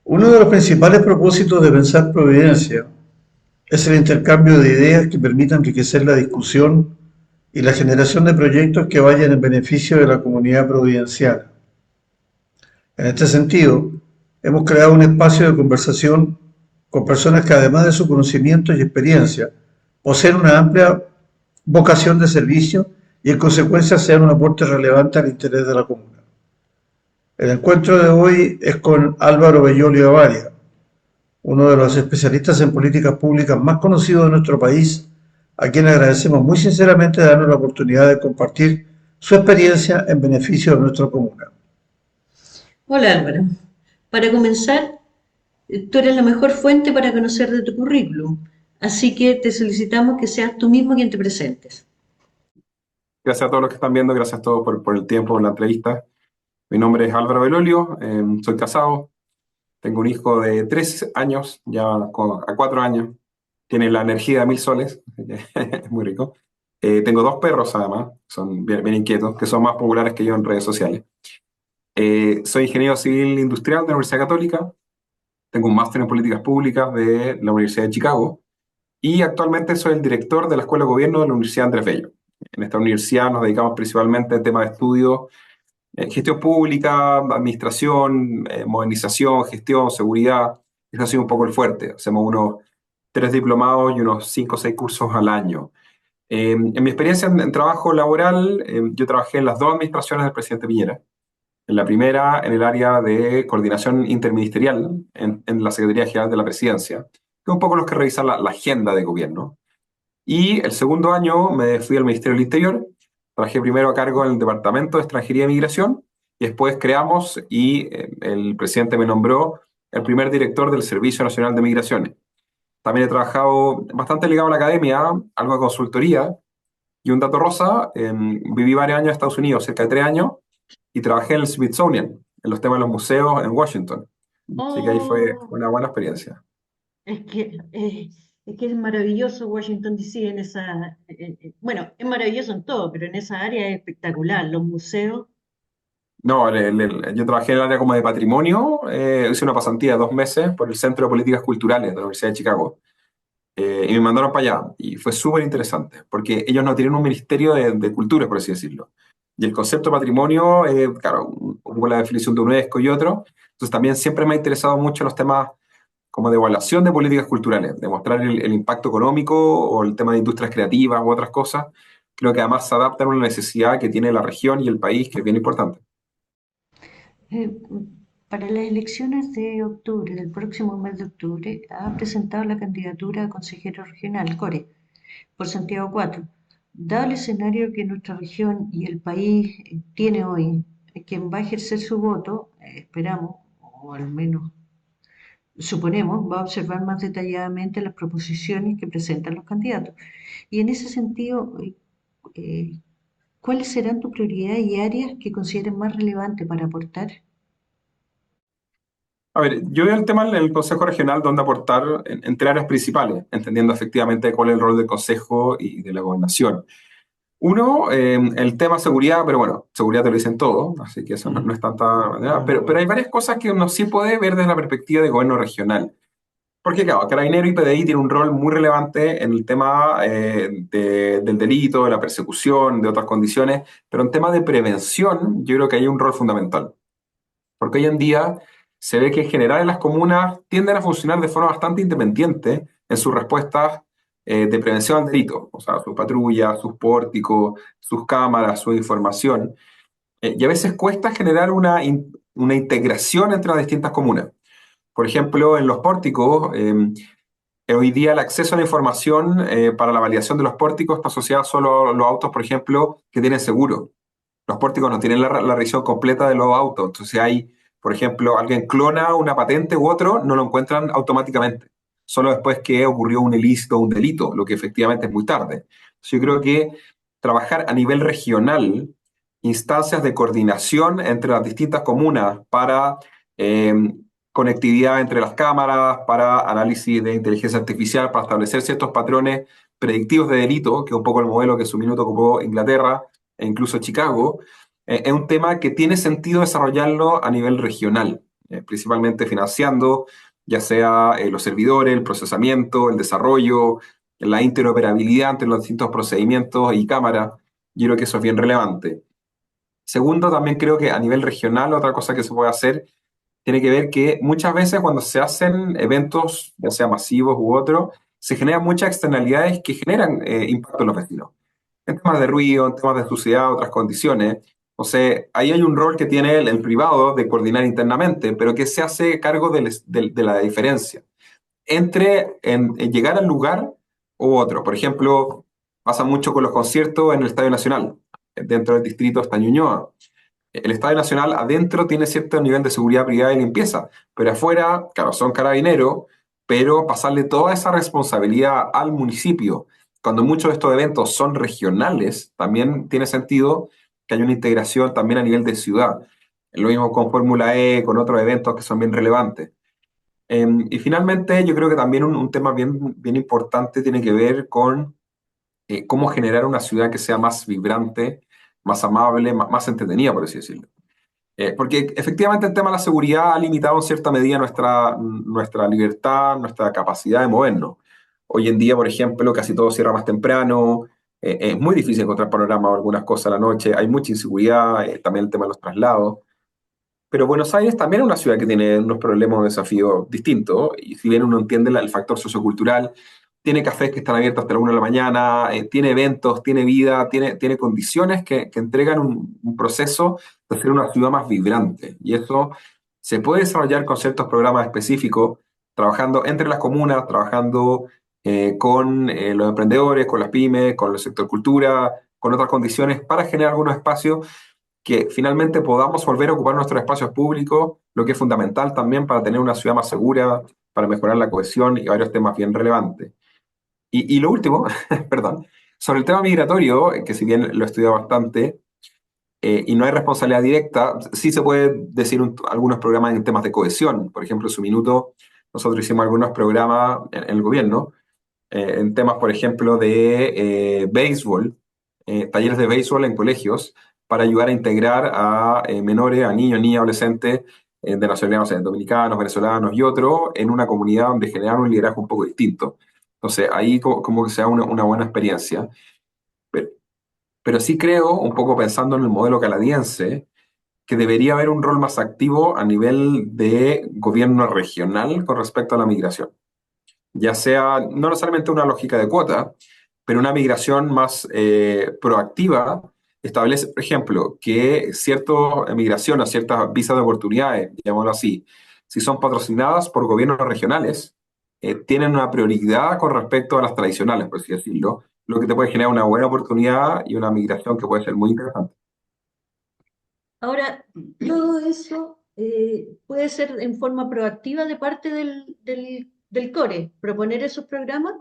Uno de los principales propósitos de Pensar Providencia es el intercambio de ideas que permitan enriquecer la discusión y la generación de proyectos que vayan en beneficio de la comunidad providenciana. En este sentido, hemos creado un espacio de conversación con personas que, además de su conocimiento y experiencia, poseen una amplia vocación de servicio y en consecuencia sean un aporte relevante al interés de la comuna. El encuentro de hoy es con Álvaro Bellolio Avaria, uno de los especialistas en políticas públicas más conocidos de nuestro país, a quien agradecemos muy sinceramente darnos la oportunidad de compartir su experiencia en beneficio de nuestra comuna. Hola Álvaro. Para comenzar, tú eres la mejor fuente para conocer de tu currículum, así que te solicitamos que seas tú mismo quien te presentes. Gracias a todos los que están viendo, gracias a todos por el tiempo, por la entrevista. Mi nombre es Álvaro Belolio, soy casado, tengo un hijo de 3 años, ya a 4 años, tiene la energía de 1000 soles, es muy rico. Tengo 2 perros además, son bien inquietos, que son más populares que yo en redes sociales. Soy ingeniero civil industrial de la Universidad Católica, tengo un máster en políticas públicas de la Universidad de Chicago y actualmente soy el director de la Escuela de Gobierno de la Universidad Andrés Bello. En esta universidad nos dedicamos principalmente a temas de estudio, gestión pública, administración, modernización, gestión, seguridad. Eso ha sido un poco el fuerte. Hacemos unos 3 diplomados y unos 5 o 6 cursos al año. En mi experiencia en trabajo laboral, yo trabajé en las 2 administraciones del presidente Piñera. En la primera, en el área de coordinación interministerial, en la Secretaría General de la Presidencia, que es un poco los que revisan la agenda de gobierno. Y el segundo año me fui al Ministerio del Interior, trabajé primero a cargo en el Departamento de Extranjería y Migración, y después creamos y el presidente me nombró el primer director del Servicio Nacional de Migraciones. También he trabajado bastante ligado a la academia, algo de consultoría, y un dato rosa, viví varios años en Estados Unidos, cerca de 3 años, y trabajé en el Smithsonian, en los temas de los museos en Washington. Así que ahí fue Oh, una buena experiencia. es que, eh, es que es maravilloso Washington DC en esa, bueno, es maravilloso en todo, pero en esa área es espectacular. Los museos. No, yo trabajé en el área como de patrimonio, hice una pasantía de 2 meses por el Centro de Políticas Culturales de la Universidad de Chicago, y me mandaron para allá, y fue súper interesante, porque ellos no tienen un ministerio de cultura, por así decirlo. Y el concepto de patrimonio, claro, un poco la definición de UNESCO y otro, entonces también siempre me ha interesado mucho los temas como de evaluación de políticas culturales, de mostrar el impacto económico o el tema de industrias creativas u otras cosas. Creo que además se adaptan a una necesidad que tiene la región y el país, que es bien importante. Eh, para las elecciones de octubre, del próximo mes de octubre, ha presentado la candidatura a consejero regional, CORE, por Santiago 4. Dado el escenario que nuestra región y el país tiene hoy, quien va a ejercer su voto, esperamos, o al menos suponemos, va a observar más detalladamente las proposiciones que presentan los candidatos. Y en ese sentido, eh, ¿cuáles serán tus prioridades y áreas que consideren más relevantes para aportar? A ver, yo veo el tema en el Consejo Regional donde aportar en 3 áreas principales, entendiendo efectivamente cuál es el rol del Consejo y de la gobernación. Uno, el tema seguridad, pero bueno, seguridad te lo dicen todo, así que eso no es tanta, ¿verdad? Pero hay varias cosas que uno sí puede ver desde la perspectiva de gobierno regional. Porque claro, Carabinero y PDI tienen un rol muy relevante en el tema del delito, de la persecución, de otras condiciones, pero en tema de prevención yo creo que hay un rol fundamental. Porque hoy en día se ve que en general las comunas tienden a funcionar de forma bastante independiente en sus respuestas de prevención al delito, o sea, sus patrullas, sus pórticos, sus cámaras, su información. Y a veces cuesta generar una integración entre las distintas comunas. Por ejemplo, en los pórticos, hoy día el acceso a la información para la validación de los pórticos está asociado solo a los autos, por ejemplo, que tienen seguro. Los pórticos no tienen la revisión completa de los autos. Entonces, si hay, por ejemplo, alguien clona una patente u otro, no lo encuentran automáticamente. Solo después que ocurrió un ilícito o un delito, lo que efectivamente es muy tarde. Entonces, yo creo que trabajar a nivel regional, instancias de coordinación entre las distintas comunas para eh, conectividad entre las cámaras, para análisis de inteligencia artificial, para establecer ciertos patrones predictivos de delito, que es un poco el modelo que en su minuto ocupó Inglaterra, e incluso Chicago, es un tema que tiene sentido desarrollarlo a nivel regional. principalmente financiando, ya sea los servidores, el procesamiento, el desarrollo, la interoperabilidad entre los distintos procedimientos y cámaras. Yo creo que eso es bien relevante. Segundo, también creo que a nivel regional, otra cosa que se puede hacer tiene que ver que muchas veces cuando se hacen eventos, ya sea masivos u otros, se generan muchas externalidades que generan impacto en los vecinos. En temas de ruido, en temas de suciedad, otras condiciones. Entonces, ahí hay un rol que tiene el privado de coordinar internamente, pero que se hace cargo de la diferencia entre en llegar al lugar u otro. Por ejemplo, pasa mucho con los conciertos en el Estadio Nacional, dentro del distrito hasta Ñuñoa. El Estadio Nacional adentro tiene cierto nivel de seguridad privada y limpieza, pero afuera, claro, son carabineros, pero pasarle toda esa responsabilidad al municipio, cuando muchos de estos eventos son regionales, también tiene sentido que haya una integración también a nivel de ciudad. Lo mismo con Fórmula E, con otros eventos que son bien relevantes. Y finalmente, yo creo que también un tema bien importante tiene que ver con cómo generar una ciudad que sea más vibrante, más amable, más entretenida, por así decirlo. Porque efectivamente el tema de la seguridad ha limitado en cierta medida nuestra libertad, nuestra capacidad de movernos. Hoy en día, por ejemplo, casi todo cierra más temprano, es muy difícil encontrar panoramas o algunas cosas a la noche, hay mucha inseguridad, también el tema de los traslados. Pero Buenos Aires también es una ciudad que tiene unos problemas, unos desafíos distintos, y si bien uno entiende el factor sociocultural, tiene cafés que están abiertos hasta la 1 de la mañana, tiene eventos, tiene vida, tiene condiciones que entregan un proceso de ser una ciudad más vibrante. Y eso se puede desarrollar con ciertos programas específicos, trabajando entre las comunas, trabajando con los emprendedores, con las pymes, con el sector cultura, con otras condiciones, para generar algunos espacios que finalmente podamos volver a ocupar nuestros espacios públicos, lo que es fundamental también para tener una ciudad más segura, para mejorar la cohesión y varios temas bien relevantes. Y lo último, perdón, sobre el tema migratorio, que si bien lo he estudiado bastante, y no hay responsabilidad directa, sí se puede decir algunos programas en temas de cohesión. Por ejemplo, en su minuto, nosotros hicimos algunos programas en el gobierno, en temas, por ejemplo, de béisbol, talleres de béisbol en colegios, para ayudar a integrar a menores, a niños, niñas, adolescentes de nacionalidad, no sé, dominicanos, venezolanos y otros, en una comunidad donde generar un liderazgo un poco distinto. Entonces, ahí como que sea una buena experiencia. Pero, pero sí creo, un poco pensando en el modelo canadiense, que debería haber un rol más activo a nivel de gobierno regional con respecto a la migración, ya sea no necesariamente una lógica de cuota, pero una migración más proactiva. Establece, por ejemplo, que cierta migración o ciertas visas de oportunidades, llamémoslo así, si son patrocinadas por gobiernos regionales, tienen una prioridad con respecto a las tradicionales, por así decirlo, lo que te puede generar una buena oportunidad y una migración que puede ser muy interesante. Ahora, todo eso puede ser en forma proactiva de parte del CORE, proponer esos programas,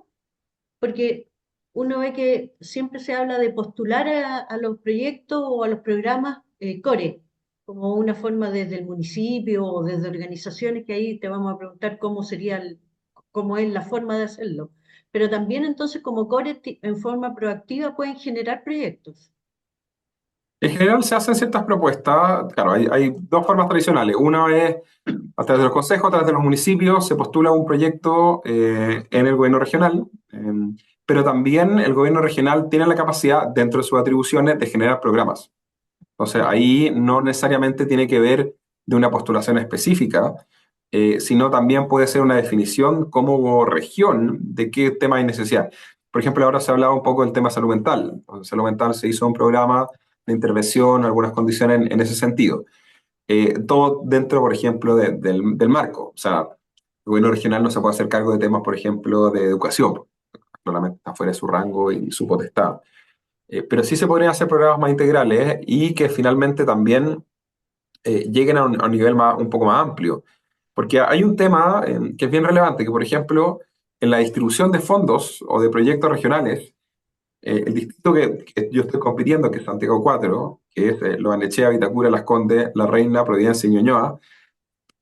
porque uno ve que siempre se habla de postular a los proyectos o a los programas CORE, como una forma desde el municipio o desde organizaciones, que ahí te vamos a preguntar cómo sería, cómo es la forma de hacerlo. Pero también entonces como CORE en forma proactiva pueden generar proyectos. En general se hacen ciertas propuestas, claro, hay dos formas tradicionales. Una es a través de los consejos, a través de los municipios, se postula un proyecto en el gobierno regional, pero también el gobierno regional tiene la capacidad, dentro de sus atribuciones, de generar programas. Entonces, ahí no necesariamente tiene que ver de una postulación específica, sino también puede ser una definición como región de qué tema hay necesidad. Por ejemplo, ahora se ha hablado un poco del tema salud mental. En salud mental se hizo un programa de intervención, algunas condiciones en ese sentido. Todo dentro, por ejemplo, del marco. O sea, el gobierno regional no se puede hacer cargo de temas, por ejemplo, de educación. Claramente está fuera de su rango y su potestad. Pero sí se podrían hacer programas más integrales y que finalmente también lleguen a un nivel un poco más amplio. Porque hay un tema que es bien relevante, que por ejemplo, en la distribución de fondos o de proyectos regionales, el distrito que yo estoy compitiendo, que es Santiago 4, que es Lobarnechea, Vitacura, Las Condes, La Reina, Providencia y Ñuñoa,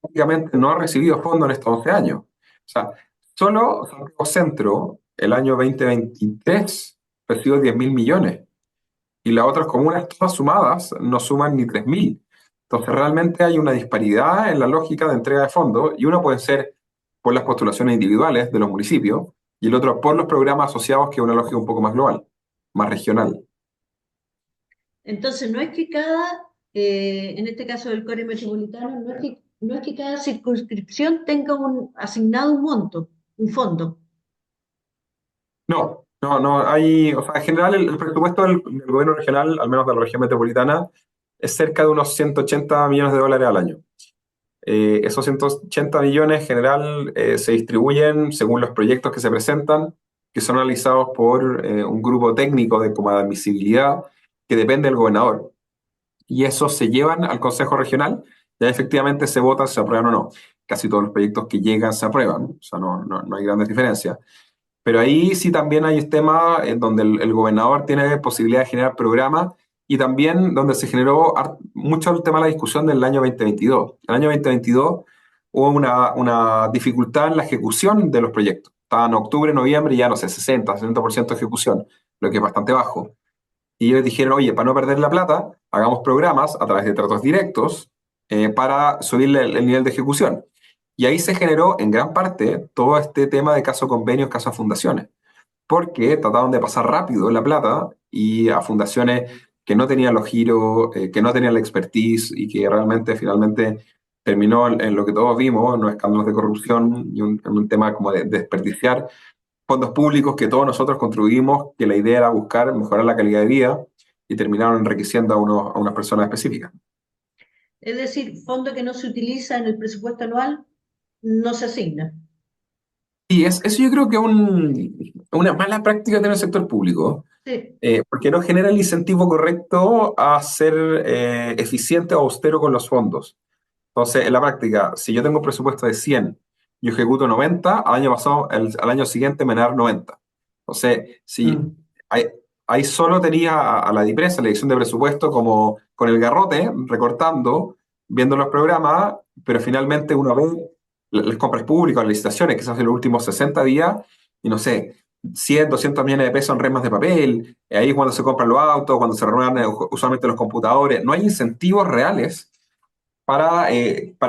prácticamente no ha recibido fondos en estos 11 años. O sea, solo Santiago Centro, el año 2023, recibió 10.000 millones y las otras comunas todas sumadas no suman ni 3.000. Entonces, realmente hay una disparidad en la lógica de entrega de fondos y uno puede ser por las postulaciones individuales de los municipios y el otro por los programas asociados, que es una lógica un poco más global, más regional. Entonces, no es que en este caso del core metropolitano, no es que cada circunscripción tenga asignado un monto, un fondo. No, hay, o sea, en general el presupuesto del gobierno regional, al menos de la región metropolitana, es cerca de unos 180 millones de dólares al año. Esos 180 millones en general se distribuyen según los proyectos que se presentan, que son analizados por un grupo técnico de como de admisibilidad que depende del gobernador. Y esos se llevan al Consejo Regional, ya efectivamente se vota si se aprueban o no. Casi todos los proyectos que llegan se aprueban, o sea, no hay grandes diferencias. Pero ahí sí también hay temas en donde el gobernador tiene posibilidad de generar programas y también donde se generó mucho el tema de la discusión del año 2022. El año 2022 hubo una dificultad en la ejecución de los proyectos. Estaba en octubre, noviembre y ya no sé, 60% de ejecución, lo que es bastante bajo. Y ellos dijeron, oye, para no perder la plata, hagamos programas a través de tratos directos para subirle el nivel de ejecución. Y ahí se generó en gran parte todo este tema de casos convenios, casos fundaciones, porque trataban de pasar rápido la plata y a fundaciones que no tenían los giros, que no tenían la expertise y que realmente finalmente terminó en lo que todos vimos, en los escándalos de corrupción y en un tema como de desperdiciar fondos públicos que todos nosotros contribuimos, que la idea era buscar mejorar la calidad de vida y terminaron enriqueciendo a unas personas específicas. Es decir, fondo que no se utiliza en el presupuesto anual no se asigna. Y eso yo creo que es una mala práctica de el sector público, Sí. porque no genera el incentivo correcto a ser eficiente o austero con los fondos. Entonces, en la práctica, si yo tengo un presupuesto de 100 y ejecuto 90, al año pasado, al año siguiente me dan 90. Entonces, si ahí, ahí solo tenía a la DIPRES, la dirección de presupuesto, como con el garrote, recortando, viendo los programas, pero finalmente uno ve las compras públicas, las licitaciones que se hacen en los últimos 60 días, y no sé, 100, 200 millones de pesos en remas de papel, ahí es cuando se compran los autos, cuando se renuevan usualmente los computadores, no hay incentivos reales para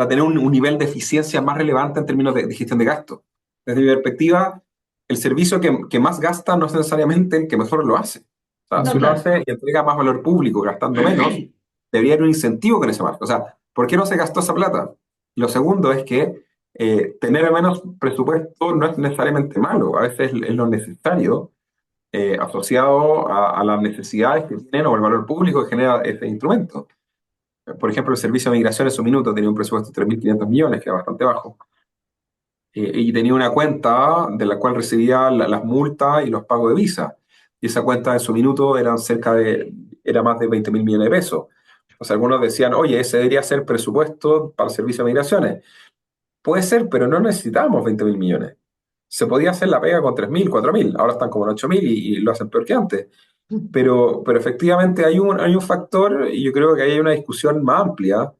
tener un nivel de eficiencia más relevante en términos de gestión de gastos. Desde mi perspectiva, el servicio que más gasta no es necesariamente el que mejor lo hace. O sea, No, si uno claro. hace y entrega más valor público gastando menos, debería haber un incentivo con ese marco. O sea, ¿por qué no se gastó esa plata? Y lo segundo es que tener menos presupuesto no es necesariamente malo, a veces es lo necesario asociado a las necesidades que tienen o el valor público que genera este instrumento. Por ejemplo, el servicio de migración en su minuto tenía un presupuesto de 3.500 millones, que era bastante bajo, y tenía una cuenta de la cual recibía las multas y los pagos de visa. Y esa cuenta en su minuto era más de 20.000 millones de pesos. O sea, algunos decían, oye, ese debería ser presupuesto para el servicio de migraciones. Puede ser, pero no necesitábamos 20.000 millones. Se podía hacer la pega con 3.000, 4.000. Ahora están como en 8.000 y lo hacen peor que antes. Pero efectivamente hay un factor, y yo creo que ahí hay una discusión más amplia.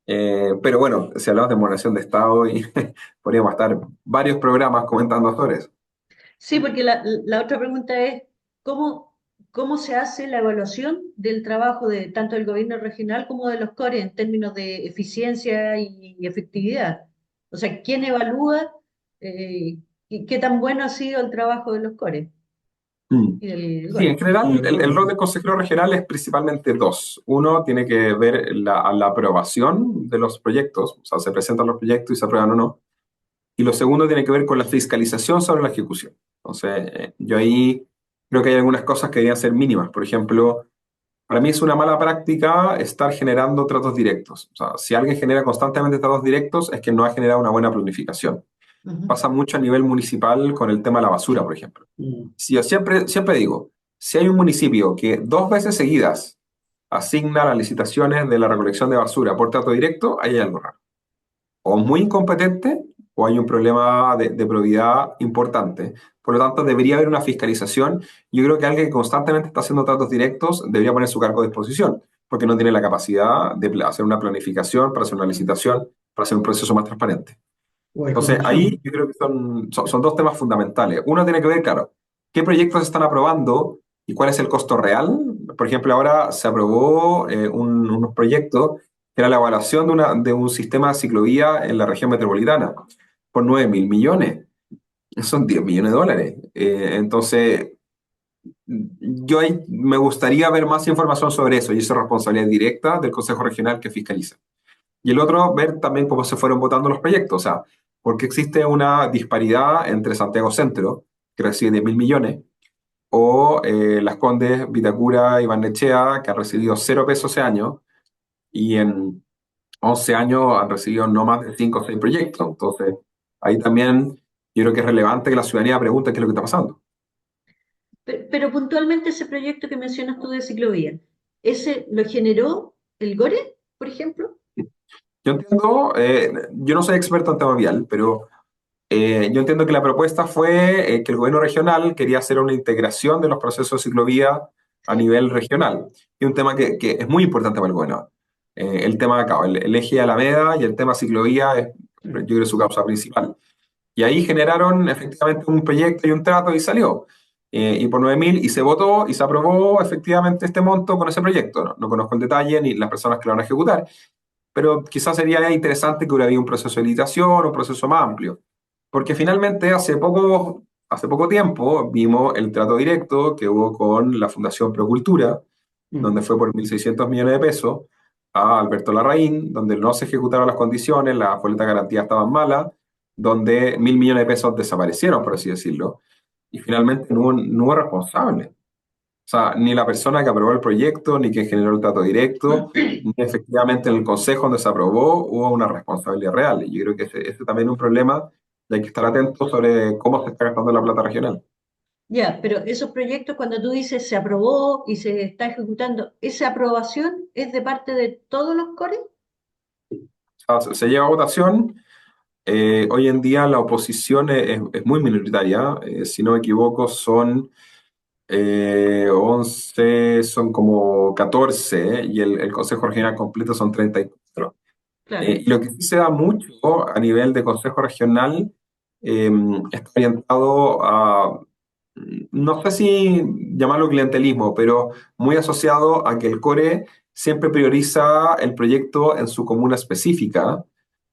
Pero bueno, si hablamos de moderación de Estado, y podríamos estar varios programas comentando sobre eso. Sí, porque la otra pregunta es, ¿cómo, ¿cómo se hace la evaluación del trabajo de tanto del gobierno regional como de los core en términos de eficiencia y efectividad? O sea, ¿quién evalúa y qué tan bueno ha sido el trabajo de los core Mm. y del Sí, en core? general el rol del consejero regional es principalmente dos. Uno tiene que ver la aprobación de los proyectos, o sea, se presentan los proyectos y se aprueban o no. Y lo segundo tiene que ver con la fiscalización sobre la ejecución. Entonces, yo ahí creo que hay algunas cosas que deberían ser mínimas. Por ejemplo, para mí es una mala práctica estar generando tratos directos. O sea, si alguien genera constantemente tratos directos, es que no ha generado una buena planificación. Ujú. Pasa mucho a nivel municipal con el tema de la basura, por ejemplo. Si yo siempre digo, si hay un municipio que 2 veces seguidas asigna las licitaciones de la recolección de basura por trato directo, ahí hay algo raro. O muy incompetente o hay un problema de probidad importante. Por lo tanto, debería haber una fiscalización. Yo creo que alguien que constantemente está haciendo tratos directos debería poner su cargo a disposición, porque no tiene la capacidad de hacer una planificación, para hacer una licitación, para hacer un proceso más transparente. O hay Entonces, ahí corrupción. yo creo que son dos temas fundamentales. Uno tiene que ver, claro, qué proyectos se están aprobando y cuál es el costo real. Por ejemplo, ahora se aprobó unos proyectos era la evaluación de un sistema de ciclovía en la región metropolitana por 9.000 millones. Son 10 millones de dólares. Entonces, yo ahí me gustaría ver más información sobre eso, y eso es responsabilidad directa del Consejo Regional que fiscaliza. Y el otro, ver también cómo se fueron votando los proyectos, o sea, porque existe una disparidad entre Santiago Centro, que recibe 10.000 millones, o Las Condes, Vitacura y Barnechea, que han recibido 0 pesos ese año, y en 11 años han recibido no más de 5 o 6 proyectos. Entonces, ahí también yo creo que es relevante que la ciudadanía pregunte qué es lo que está pasando. Pero puntualmente ese proyecto que mencionas tú de ciclovía, ¿ese lo generó el GORE, por ejemplo? Yo entiendo, yo no soy experto en tema vial, pero yo entiendo que la propuesta fue que el gobierno regional quería hacer una integración de los procesos de ciclovía a Sí, nivel regional. Y un tema que es muy importante para el gobernador. El tema de acá, el eje de Alameda y el tema ciclovía es, yo creo, su causa principal. Y ahí generaron efectivamente un proyecto y un trato y salió. Y por 9.000 y se votó y se aprobó efectivamente este monto con ese proyecto. No conozco el detalle ni las personas que lo van a ejecutar, pero quizás sería interesante que hubiera habido un proceso de licitación, un proceso más amplio. Porque finalmente hace poco tiempo vimos el trato directo que hubo con la Fundación Procultura, donde fue por 1.600 millones de pesos a Alberto Larraín, donde no se ejecutaron las condiciones, las boletas de garantía estaban malas, donde 1.000 millones de pesos desaparecieron, por así decirlo, y finalmente no hubo responsable. O sea, ni la persona que aprobó el proyecto, ni quien generó el trato directo, ni efectivamente en el consejo donde se aprobó hubo una responsabilidad real. Y yo creo que ese también es un problema y hay que estar atentos sobre cómo se está gastando la plata regional. ya, pero esos proyectos, cuando tú dices se aprobó y se está ejecutando, ¿esa aprobación es de parte de todos los CORE? O sea, se lleva a votación. Hoy en día la oposición es muy minoritaria. Si no me equivoco, son 11, son como 14, y el Consejo Regional completo son 34. Claro, Y lo que sí se da mucho a nivel de Consejo Regional eh, está orientado a, no sé si llamarlo clientelismo, pero muy asociado a que el CORE siempre prioriza el proyecto en su comuna específica,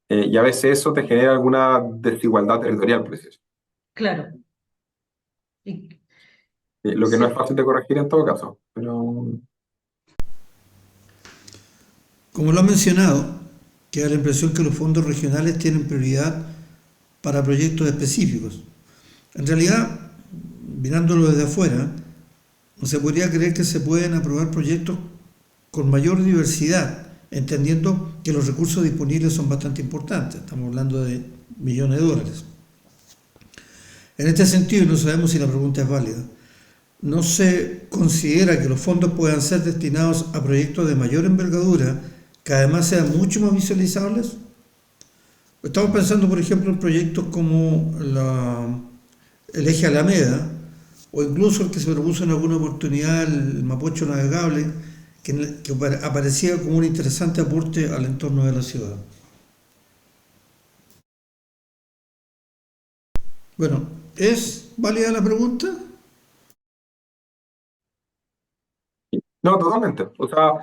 y a veces eso te genera alguna desigualdad territorial, por decirlo. claro. Y- Lo que no es sí, fácil de corregir en todo caso. Pero Como lo ha mencionado, queda la impresión que los fondos regionales tienen prioridad para proyectos específicos. En realidad, mirándolo desde afuera, se podría creer que se pueden aprobar proyectos con mayor diversidad, entendiendo que los recursos disponibles son bastante importantes. Estamos hablando de millones de dólares. En este sentido, y no sabemos si la pregunta es válida, no se considera que los fondos puedan ser destinados a proyectos de mayor envergadura que además sean mucho más visualizables. Estamos pensando, por ejemplo, en proyectos como el eje Alameda o incluso el que se propuso en alguna oportunidad, el Mapocho Navegable, que aparecía como un interesante aporte al entorno de la ciudad. Bueno, ¿es válida la pregunta? no, totalmente. O sea,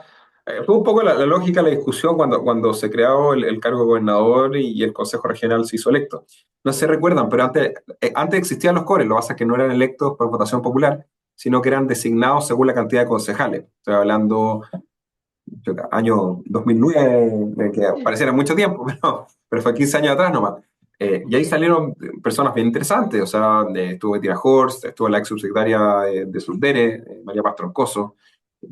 fue un poco la lógica de la discusión cuando se creó el cargo de gobernador y el Consejo Regional se hizo electo. No se recuerdan, pero antes existían los CORES, lo que pasa es que no eran electos por votación popular, sino que eran designados según la cantidad de concejales. Estoy hablando año 2009, que pareciera mucho tiempo, pero fue 15 años atrás nomás. Y ahí salieron personas bien interesantes, o sea, estuvo Betty Horst, estuvo la ex subsecretaria de Suldere, María Pastroncoso,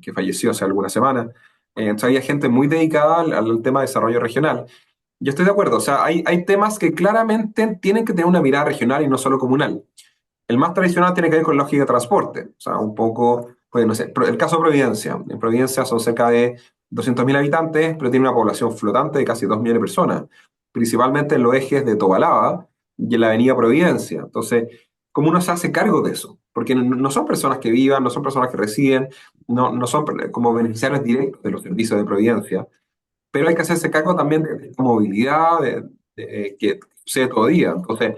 que falleció hace algunas semanas. Entonces había gente muy dedicada al tema de desarrollo regional. Yo estoy de acuerdo, o sea, hay temas que claramente tienen que tener una mirada regional y no solo comunal. El más tradicional tiene que ver con lógica de transporte, o sea, un poco, pues no sé, el caso de Providencia. En Providencia son cerca de 200.000 habitantes, pero tiene una población flotante de casi 2 millones de personas, principalmente en los ejes de Tobalaba y en la avenida Providencia. Entonces, ¿cómo uno se hace cargo de eso? Porque no son personas que vivan, no son personas que residen, no son como beneficiarios directos de los servicios de Providencia, pero hay que hacerse cargo también de esta movilidad que sucede todo día. Entonces,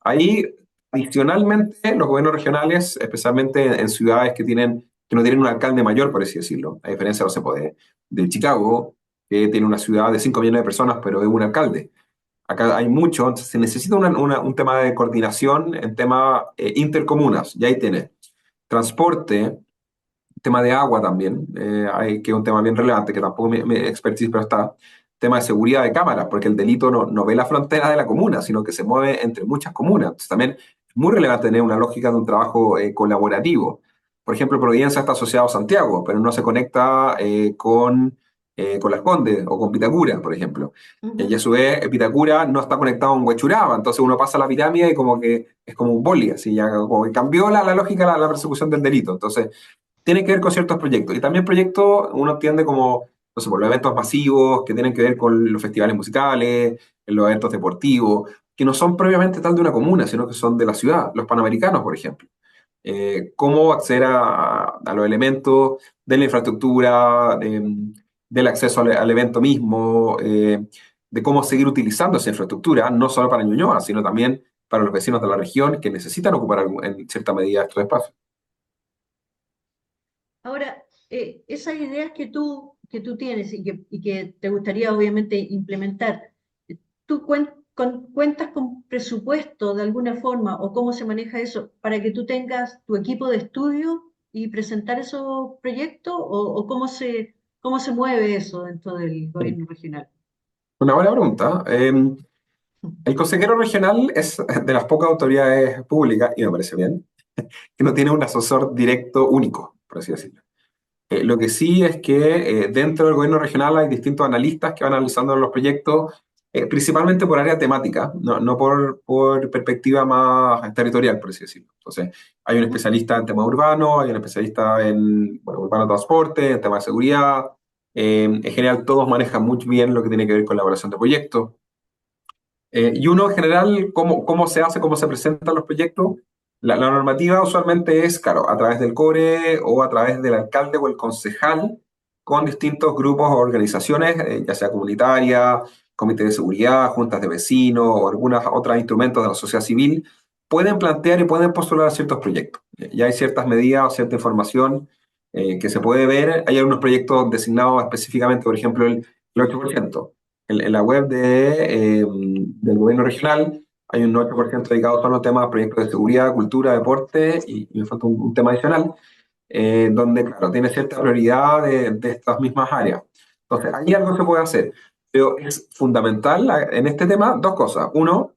ahí, adicionalmente, los gobiernos regionales, especialmente en ciudades que no tienen un alcalde mayor, por así decirlo, a diferencia, no sé, pues, de Chicago, que tiene una ciudad de 5 millones de personas, pero es un alcalde. Acá hay mucho, entonces se necesita un tema de coordinación en tema intercomunas, y ahí tiene transporte, tema de agua también, que es un tema bien relevante, que tampoco me expertise, pero está. Tema de seguridad de cámaras, porque el delito no ve la frontera de la comuna, sino que se mueve entre muchas comunas. Entonces también es muy relevante tener una lógica de un trabajo colaborativo. Por ejemplo, Providencia está asociado a Santiago, pero no se conecta con Las Condes o con Vitacura, por ejemplo. Y a Ujú. su vez, Vitacura no está conectado con Huechuraba, entonces uno pasa la pirámide y como que es como un boli, así ya como que cambió la lógica, la persecución del delito. Entonces, tiene que ver con ciertos proyectos. Y también proyectos uno entiende como, no sé, por los eventos masivos que tienen que ver con los festivales musicales, los eventos deportivos, que no son propiamente tal de una comuna, sino que son de la ciudad, los panamericanos, por ejemplo. Cómo acceder a los elementos de la infraestructura, del acceso al evento mismo, de cómo seguir utilizando esa infraestructura, no solo para Ñuñoa, sino también para los vecinos de la región que necesitan ocupar en cierta medida estos espacios. Ahora, esas ideas que tú tienes y que te gustaría obviamente implementar, ¿tú cuentas con presupuesto de alguna forma o cómo se maneja eso para que tú tengas tu equipo de estudio y presentar esos proyectos o cómo se mueve eso dentro del gobierno regional? Una buena pregunta. El consejero regional es de las pocas autoridades públicas, y me parece bien, que no tiene un asesor directo único, por así decirlo. Lo que sí es que dentro del gobierno regional hay distintos analistas que van analizando los proyectos, principalmente por área temática, no por perspectiva más territorial, por así decirlo. Entonces, hay un Ujú. especialista en temas urbanos, hay un especialista en bueno, urbano transporte, en temas de seguridad. En general, todos manejan muy bien lo que tiene que ver con la evaluación de proyectos. Y uno en general, ¿cómo se hace, cómo se presentan los proyectos? La normativa usualmente es, claro, a través del CORE o a través del alcalde o el concejal con distintos grupos o organizaciones, ya sea comunitaria, comité de seguridad, juntas de vecinos o algunos otros instrumentos de la sociedad civil, pueden plantear y pueden postular ciertos proyectos. Ya hay ciertas medidas o cierta información que se puede ver. Hay algunos proyectos designados específicamente, por ejemplo, el 8%. En la web del gobierno regional hay un 8% dedicado solo a temas, proyectos de seguridad, cultura, deporte y me falta un tema adicional, donde, claro, tiene cierta prioridad de estas mismas áreas. Entonces, ahí algo se puede hacer, pero es fundamental en este tema dos cosas. Uno,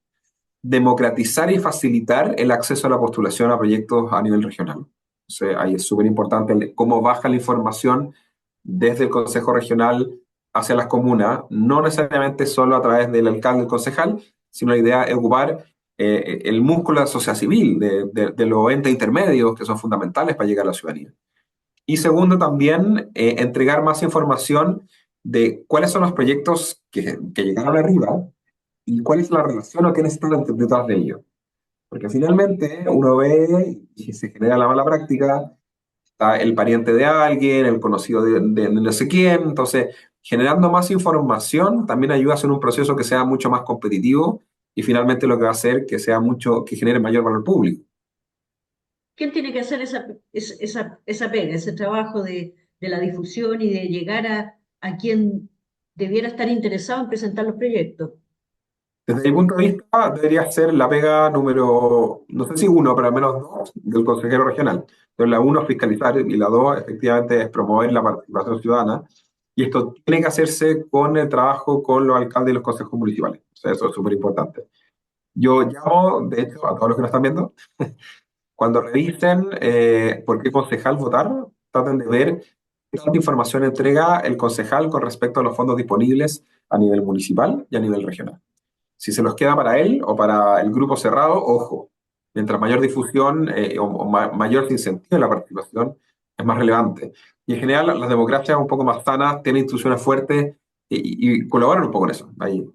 democratizar y facilitar el acceso a la postulación a proyectos a nivel regional. Entonces, ahí es súper importante cómo baja la información desde el Consejo Regional hacia las comunas, no necesariamente solo a través del alcalde y el concejal, sino la idea es ocupar el músculo de la sociedad civil, de los entes intermedios que son fundamentales para llegar a la ciudadanía. Y segundo, también entregar más información de cuáles son los proyectos que llegaron arriba y cuál es la relación o quiénes están detrás de ellos. Porque finalmente uno ve y se genera la mala práctica, está el pariente de alguien, el conocido de no sé quién, entonces generando más información también ayuda a hacer un proceso que sea mucho más competitivo y finalmente lo que va a hacer que sea mucho, que genere mayor valor público. ¿Quién tiene que hacer esa pega, ese trabajo de la difusión y de llegar a quien debiera estar interesado en presentar los proyectos? Desde mi punto de vista, debería ser la pega número, no sé si uno, pero al menos dos, del consejero regional. Entonces, la uno es fiscalizar y la dos, efectivamente, es promover la participación ciudadana. Y esto tiene que hacerse con el trabajo con los alcaldes y los consejos municipales. O sea, eso es súper importante. Yo llamo, de hecho, a todos los que nos están viendo, cuando revisen por qué concejal votar, traten de ver qué tanta información entrega el concejal con respecto a los fondos disponibles a nivel municipal y a nivel regional. Si se los queda para él o para el grupo cerrado, ojo, mientras mayor difusión mayor se incentive la participación, es más relevante. Y en general, las democracias un poco más sanas tienen instituciones fuertes y colaboran un poco en eso. Ahí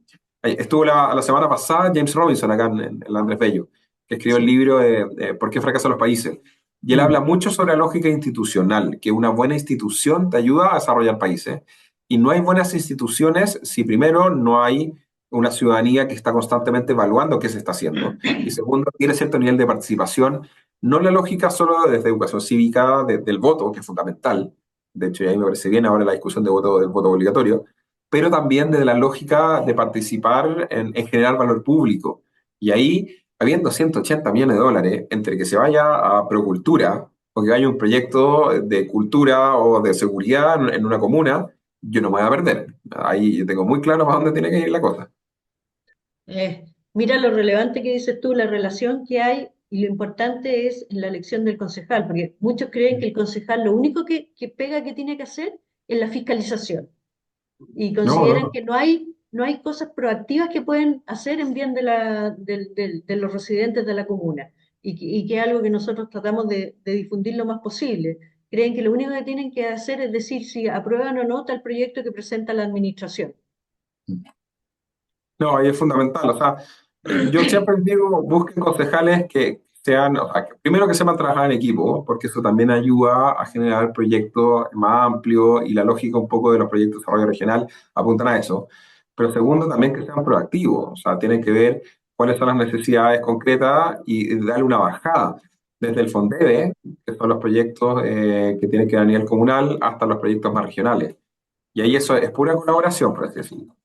estuvo la semana pasada James Robinson acá en el Andrés Bello, que escribió el Sí. libro de ¿Por qué fracasan los países? Y él habla Mm. mucho sobre la lógica institucional, que una buena institución te ayuda a desarrollar países. Y no hay buenas instituciones si primero no hay una ciudadanía que está constantemente evaluando qué se está haciendo. Y segundo, tiene cierto nivel de participación, no la lógica solo desde educación cívica, del voto, que es fundamental. De hecho, y ahí me parece bien ahora la discusión del voto obligatorio, pero también desde la lógica de participar en generar valor público. Y ahí, habiendo 180 millones de dólares, entre que se vaya a Procultura o que vaya un proyecto de cultura o de seguridad en una comuna, yo no me voy a perder. Ahí yo tengo muy claro para dónde tiene que ir la cosa. Mira lo relevante que dices tú, la relación que hay y lo importante es en la elección del concejal, porque muchos creen que el concejal lo único que pega que tiene que hacer es la fiscalización y No, no, consideran no. que no hay cosas proactivas que pueden hacer en bien de los residentes de la comuna y que es algo que nosotros tratamos de difundir lo más posible. Creen que lo único que tienen que hacer es decir si aprueban o no tal proyecto que presenta la administración. No, ahí es fundamental. O sea, yo siempre digo, busquen concejales que sean, o sea, que primero que sepan trabajar en equipo, porque eso también ayuda a generar proyectos más amplios y la lógica un poco de los proyectos de desarrollo regional apuntan a eso. Pero segundo, también que sean proactivos, o sea, tienen que ver cuáles son las necesidades concretas y darle una bajada, desde el FONDEBE, que son los proyectos que tienen que ver a nivel comunal, hasta los proyectos más regionales. Y ahí eso es pura colaboración, por así decirlo.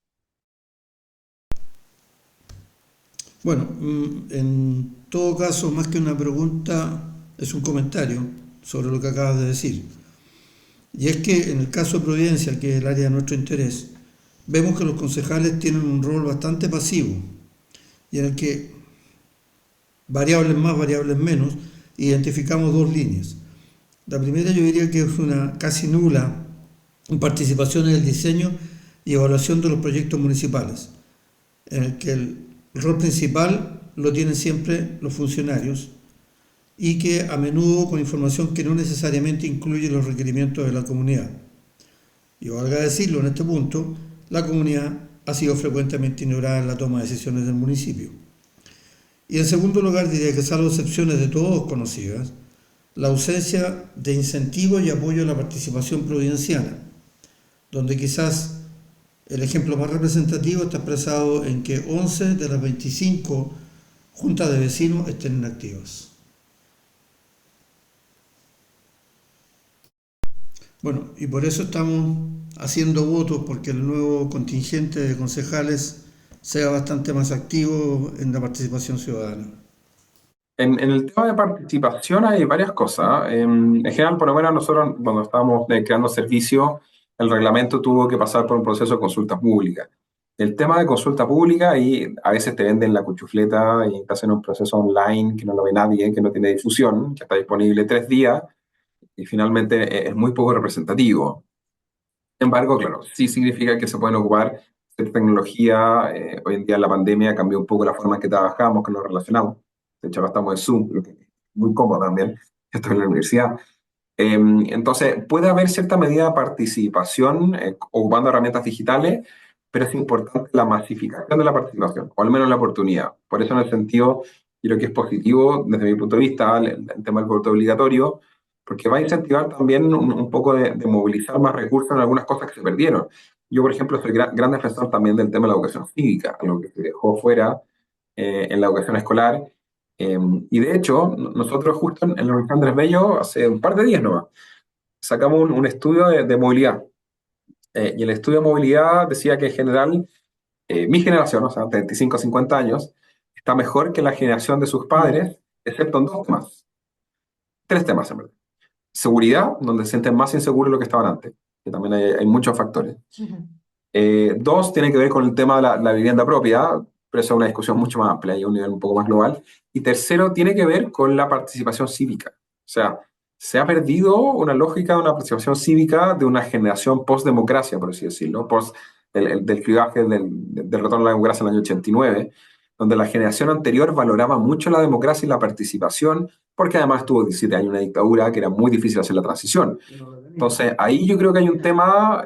Bueno, en todo caso, más que una pregunta, es un comentario sobre lo que acabas de decir. Y es que en el caso de Providencia, que es el área de nuestro interés, vemos que los concejales tienen un rol bastante pasivo y en el que variables más, variables menos, identificamos dos líneas. La primera yo diría que es una casi nula participación en el diseño y evaluación de los proyectos municipales, en el que el rol principal lo tienen siempre los funcionarios y que a menudo con información que no necesariamente incluye los requerimientos de la comunidad. Y valga decirlo en este punto, la comunidad ha sido frecuentemente ignorada en la toma de decisiones del municipio. Y en segundo lugar diría que salvo excepciones de todos conocidas, la ausencia de incentivos y apoyo a la participación providenciana, donde quizás el ejemplo más representativo está expresado en que 11 de las 25 juntas de vecinos estén inactivas. Bueno, y por eso estamos haciendo votos porque el nuevo contingente de concejales sea bastante más activo en la participación ciudadana. En el tema de participación hay varias cosas. En general, por lo menos nosotros cuando estábamos creando servicios, el reglamento tuvo que pasar por un proceso de consulta pública. El tema de consulta pública, y a veces te venden la cuchufleta y te hacen un proceso online que no lo ve nadie, que no tiene difusión, que está disponible 3 días y finalmente es muy poco representativo. Sin embargo, claro, sí significa que se pueden ocupar cierta tecnología. Hoy en día la pandemia cambió un poco la forma en que trabajamos, que nos relacionamos. De hecho, ahora estamos en Zoom, lo que es muy cómodo también. Esto en la universidad. Entonces, puede haber cierta medida de participación ocupando herramientas digitales, pero es importante la masificación de la participación, o al menos la oportunidad. Por eso, en el sentido, yo creo que es positivo, desde mi punto de vista, el tema del voto obligatorio, porque va a incentivar también un poco de movilizar más recursos en algunas cosas que se perdieron. Yo, por ejemplo, soy gran defensor también del tema de la educación cívica, algo que se dejó fuera en la educación escolar. Y de hecho, nosotros justo en la Universidad Andrés Bello, hace un par de días nomás, sacamos un estudio de movilidad. Y el estudio de movilidad decía que en general, mi generación, o sea, 35 a 50 años, está mejor que la generación de sus padres, excepto en dos temas. Tres temas, en verdad. Seguridad, donde se sienten más inseguros de lo que estaban antes, que también hay muchos factores. Ujú. Dos, tiene que ver con el tema de la vivienda propia, pero eso es una discusión mucho más amplia y a un nivel un poco más global. Y tercero, tiene que ver con la participación cívica. O sea, se ha perdido una lógica de una participación cívica de una generación post-democracia, por así decirlo, post del clivaje del retorno a la democracia en el año 89, donde la generación anterior valoraba mucho la democracia y la participación, porque además tuvo 17 años una dictadura que era muy difícil hacer la transición. Entonces, ahí yo creo que hay un tema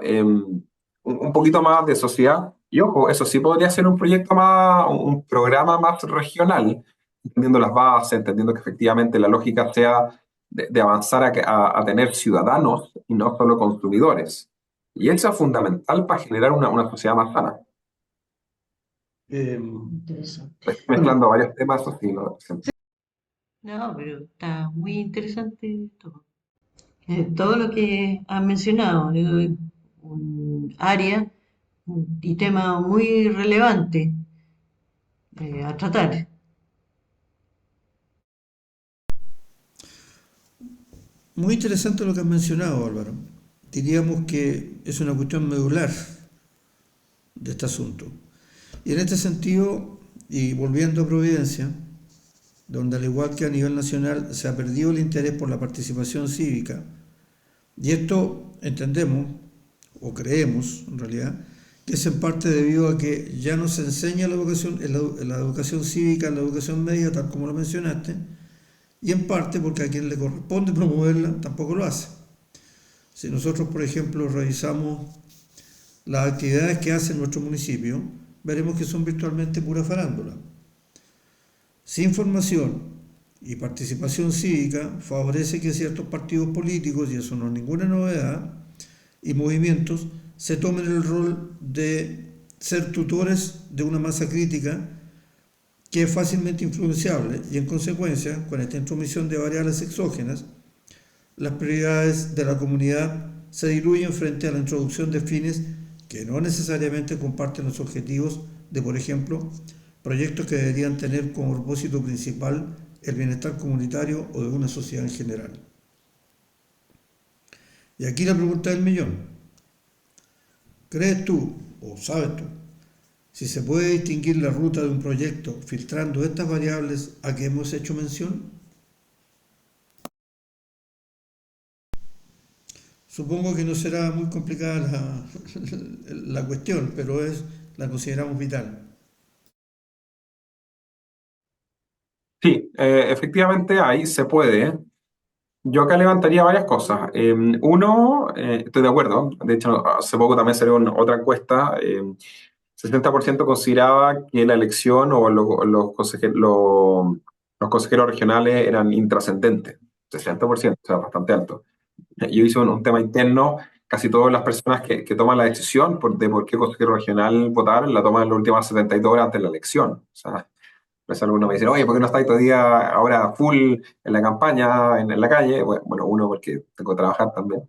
un poquito más de sociedad. Y ojo, eso sí podría ser un proyecto más, un programa más regional, entendiendo las bases, entendiendo que efectivamente la lógica sea de avanzar a tener ciudadanos y no solo consumidores. Y eso es fundamental para generar una sociedad más sana. Eh, Interesante. Estoy mezclando varios temas, eso sí, ¿no? No, pero está muy interesante todo. Todo lo que has mencionado, un área y tema muy relevante a tratar. Muy interesante lo que has mencionado, Álvaro. Diríamos que es una cuestión medular de este asunto. Y en este sentido, y volviendo a Providencia, donde al igual que a nivel nacional se ha perdido el interés por la participación cívica, y esto entendemos, o creemos en realidad, que es en parte debido a que ya no se enseña la educación, la educación cívica, la educación media, tal como lo mencionaste, y en parte porque a quien le corresponde promoverla tampoco lo hace. Si nosotros, por ejemplo, revisamos las actividades que hace nuestro municipio, veremos que son virtualmente pura farándula. Sin formación y participación cívica favorece que ciertos partidos políticos, y eso no es ninguna novedad, y movimientos se tomen el rol de ser tutores de una masa crítica que es fácilmente influenciable y en consecuencia, con esta intromisión de variables exógenas, las prioridades de la comunidad se diluyen frente a la introducción de fines que no necesariamente comparten los objetivos de, por ejemplo, proyectos que deberían tener como propósito principal el bienestar comunitario o de una sociedad en general. Y aquí la pregunta del millón. ¿Crees tú, o sabes tú, si se puede distinguir la ruta de un proyecto filtrando estas variables a que hemos hecho mención? Supongo que no será muy complicada la cuestión, pero la consideramos vital. Sí, efectivamente ahí se puede. Yo acá levantaría varias cosas. Uno, estoy de acuerdo. De hecho, hace poco también salió otra encuesta. 60% consideraba que la elección o los consejeros regionales eran intrascendentes. 60%, o sea, bastante alto. Yo hice un tema interno. Casi todas las personas que toman la decisión de por qué consejero regional votar, la toman en las últimas 72 horas antes de la elección. O sea, pues algunos me dicen, oye, ¿por qué no estáis todo el día ahora full en la campaña, en la calle? Bueno, uno, porque tengo que trabajar también.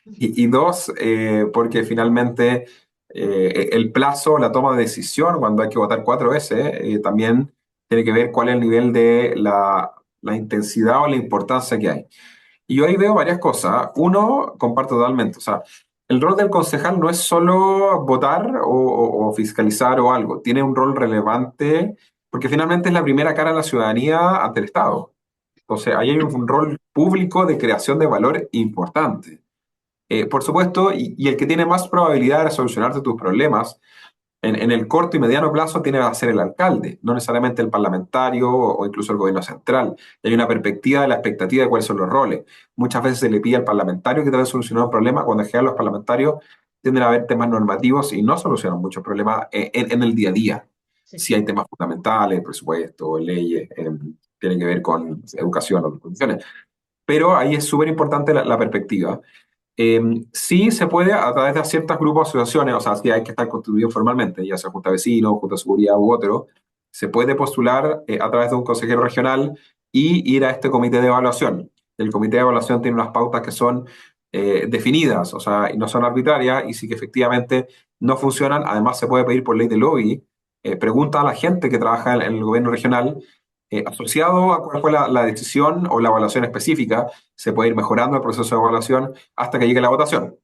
Y dos, porque finalmente el plazo, la toma de decisión, cuando hay que votar 4 veces, también tiene que ver cuál es el nivel de la intensidad o la importancia que hay. Y yo ahí veo varias cosas. Uno, comparto totalmente. O sea, el rol del concejal no es solo votar o fiscalizar o algo. Tiene un rol relevante porque finalmente es la primera cara de la ciudadanía ante el Estado. Entonces, ahí hay un rol público de creación de valor importante. Por supuesto, y el que tiene más probabilidad de solucionarte tus problemas en el corto y mediano plazo tiene que ser el alcalde, no necesariamente el parlamentario o incluso el gobierno central. Y hay una perspectiva de la expectativa de cuáles son los roles. Muchas veces se le pide al parlamentario que trate de solucionar un problema, cuando en general los parlamentarios tienden a ver temas normativos y no solucionan muchos problemas en el día a día. Sí. Si hay temas fundamentales, presupuesto, leyes, tienen que ver con educación o condiciones. Pero ahí es súper importante la perspectiva. Sí se puede a través de ciertos grupos, asociaciones, o sea, sí hay que estar constituido formalmente, ya sea junta de vecinos, junta de seguridad u otro, se puede postular a través de un consejero regional y ir a este comité de evaluación. El comité de evaluación tiene unas pautas que son definidas, o sea, y no son arbitrarias, y si que efectivamente no funcionan, además se puede pedir por ley de lobby, pregunta a la gente que trabaja en el gobierno regional, asociado a cuál fue la decisión o la evaluación específica, se puede ir mejorando el proceso de evaluación hasta que llegue la votación.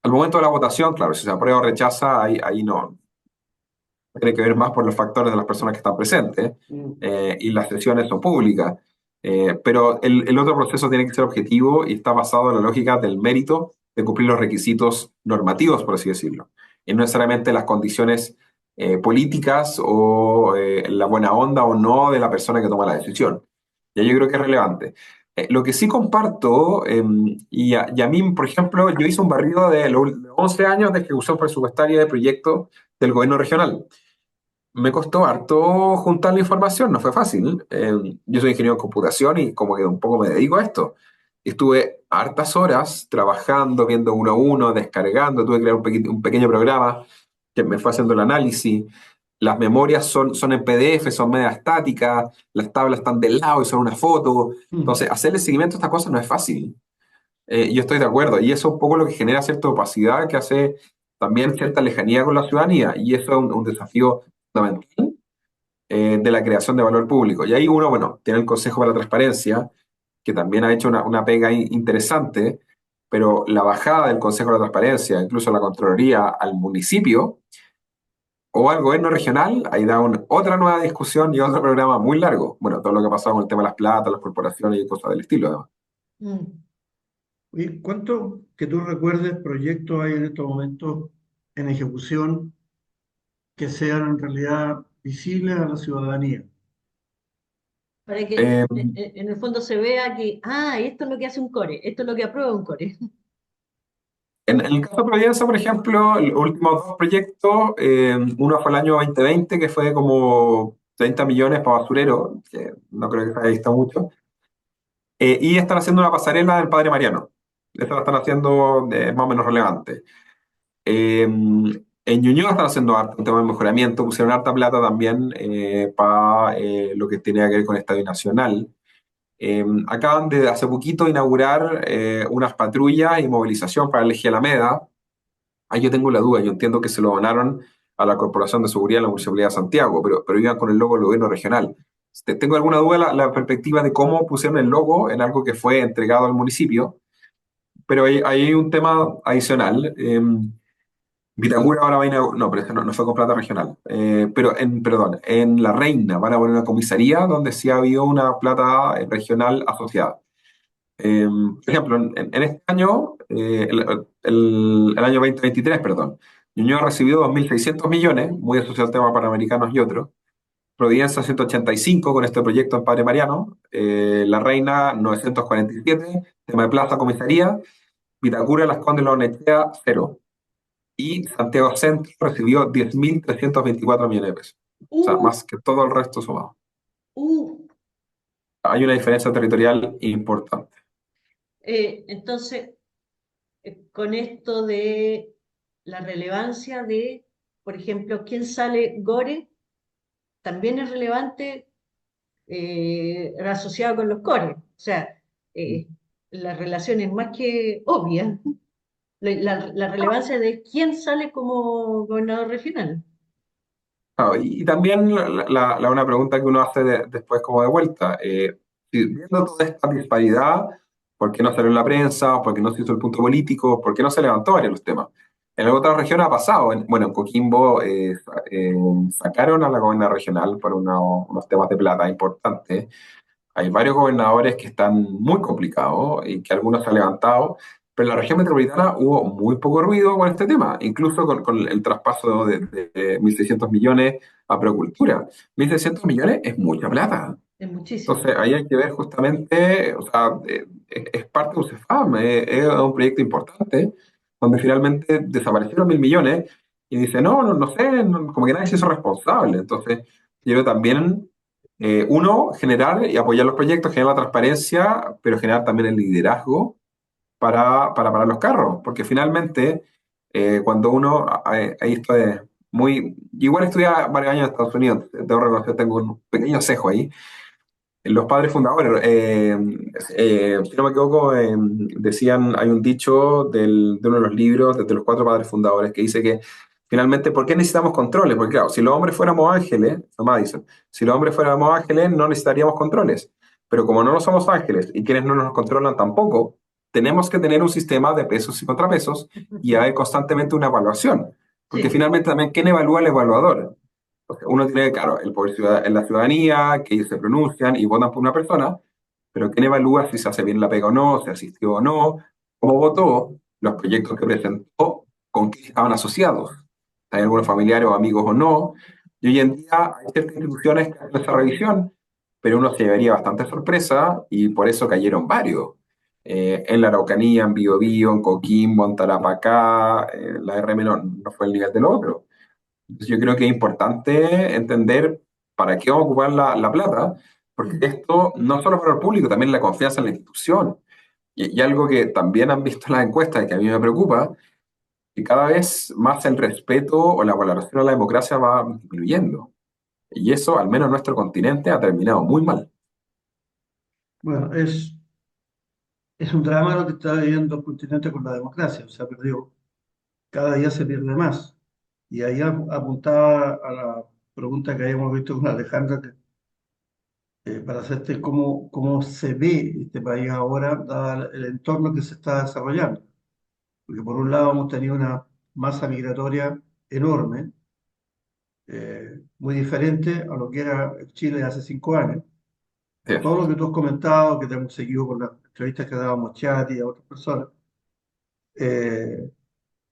Al momento de la votación, claro, si se aprueba o rechaza, ahí no. Tiene que ver más por los factores de las personas que están presentes y las sesiones son públicas. Pero el otro proceso tiene que ser objetivo y está basado en la lógica del mérito de cumplir los requisitos normativos, por así decirlo, y no necesariamente las condiciones políticas o la buena onda o no de la persona que toma la decisión. Y yo creo que es relevante. Lo que sí comparto, y a mí, por ejemplo, yo hice un barrido de los 11 años de ejecución presupuestaria de proyectos del gobierno regional. Me costó harto juntar la información, no fue fácil. Yo soy ingeniero en computación y como que un poco me dedico a esto. Estuve hartas horas trabajando, viendo uno a uno, descargando, tuve que crear un pequeño programa que me fue haciendo el análisis. Las memorias son en PDF, son media estáticas, las tablas están del lado y son una foto. Entonces, hacerle seguimiento a estas cosas no es fácil. Yo estoy de acuerdo, y eso es un poco lo que genera cierta opacidad que hace también cierta lejanía con la ciudadanía, y eso es un desafío fundamental de la creación de valor público. Y ahí uno, bueno, tiene el Consejo para la Transparencia, que también ha hecho una pega interesante, pero la bajada del Consejo de la Transparencia, incluso la Contraloría al municipio o al gobierno regional, ahí da otra nueva discusión y otro programa muy largo. Bueno, todo lo que ha pasado con el tema de las platas, las corporaciones y cosas del estilo, además. Mm. Oye, ¿cuánto que tú recuerdes proyectos hay en estos momentos en ejecución que sean en realidad visibles a la ciudadanía? Para que Eh, en el fondo se vea que, esto es lo que hace un core, esto es lo que aprueba un core. en el caso de Providencia, por ejemplo, los últimos dos proyectos, uno fue el año 2020, que fue como 30 millones para basurero, que no creo que se haya visto mucho. Y están haciendo una pasarela del Padre Mariano. Esta la están haciendo más o menos relevante. En Ñuñoa están haciendo un tema de mejoramiento, pusieron harta plata también para lo que tenía que ver con Estadio Nacional. Acaban de hace poquito inaugurar unas patrullas y movilización para el Eje Alameda. Ahí yo tengo la duda, yo entiendo que se lo donaron a la Corporación de Seguridad de la Municipalidad de Santiago, pero iban con el logo del gobierno regional. Tengo alguna duda la perspectiva de cómo pusieron el logo en algo que fue entregado al municipio, pero hay un tema adicional. Vitacura ahora va a inaugurar, no, pero este no fue con plata regional, pero perdón, en La Reina van a poner una comisaría donde sí ha habido una plata regional asociada. Por ejemplo, en este año, el año 2023, perdón, Ñuñoa recibió 2.600 millones, muy asociado al tema Panamericanos y otros. Providencia 185 con este proyecto en Padre Mariano. La Reina 947, tema de plaza, comisaría. Vitacura, Las Condes, La Ornechea, cero. Y Santiago Centro recibió 10.324 millones de pesos. O sea, Uh, más que todo el resto sumado. uh. Hay una diferencia territorial importante. Entonces, con esto de la relevancia de, por ejemplo, quién sale Gore, también es relevante asociado con los cores. O sea, eh, la relación es más que obvia. La relevancia de quién sale como gobernador regional. Ah, y también una pregunta que uno hace después como de vuelta. Viendo toda esta disparidad, ¿por qué no salió en la prensa? ¿Por qué no se hizo el punto político? ¿Por qué no se levantó varios los temas? En otras regiones ha pasado. Bueno, en Coquimbo sacaron a la gobernadora regional por unos temas de plata importantes. Hay varios gobernadores que están muy complicados y que algunos se han levantado, pero en la región metropolitana hubo muy poco ruido con este tema, incluso con el traspaso de 1.600 millones a Procultura. 1.600 millones es mucha plata. Es muchísimo. Entonces ahí hay que ver justamente, o sea, es parte de un CEFAM, es un proyecto importante, donde finalmente desaparecieron 1.000 millones y dice, no sé, como que nadie se hizo responsable. Entonces, yo creo también uno, generar y apoyar los proyectos, generar la transparencia, pero generar también el liderazgo para parar los carros, porque finalmente, cuando uno, esto es muy, igual estudié varios años en Estados Unidos, debo reconocer, tengo un pequeño cejo ahí. Los padres fundadores, si no me equivoco, decían, hay un dicho de uno de los libros, de los cuatro padres fundadores, que dice que finalmente, ¿por qué necesitamos controles? Porque claro, si los hombres fuéramos ángeles, Tomás dice, si los hombres fuéramos ángeles, no necesitaríamos controles. Pero como no lo somos ángeles y quienes no nos controlan tampoco, tenemos que tener un sistema de pesos y contrapesos y hay constantemente una evaluación. Porque Sí, finalmente también, ¿quién evalúa al evaluador? Uno tiene, claro, el poder en la ciudadanía, que ellos se pronuncian y votan por una persona, pero ¿quién evalúa si se hace bien la pega o no, si asistió o no, cómo votó, los proyectos que presentó, con qué estaban asociados? ¿Hay algunos familiares o amigos o no? Y hoy en día hay ciertas instituciones que hacen esa revisión, pero uno se llevaría bastante sorpresa y por eso cayeron varios. En la Araucanía, en Biobío, en Coquimbo, en Tarapacá, la RM no fue el nivel del otro. Entonces yo creo que es importante entender para qué vamos a ocupar la plata, porque esto no solo para el público, también la confianza en la institución. Y algo que también han visto en las encuestas y que a mí me preocupa, que cada vez más el respeto o la valoración a la democracia va disminuyendo. Y eso, al menos en nuestro continente, ha terminado muy mal. Bueno, es un drama lo que está viviendo el continente con la democracia, o sea, perdió. cada día se pierde más. Y ahí apuntaba a la pregunta que habíamos visto con Alejandra, para hacerte cómo se ve este país ahora, dado el entorno que se está desarrollando. Porque por un lado hemos tenido una masa migratoria enorme, muy diferente a lo que era Chile hace 5 años. Sí. Por todo lo que tú has comentado, que te hemos seguido con las entrevistas que dábamos Chati y a otras personas, eh,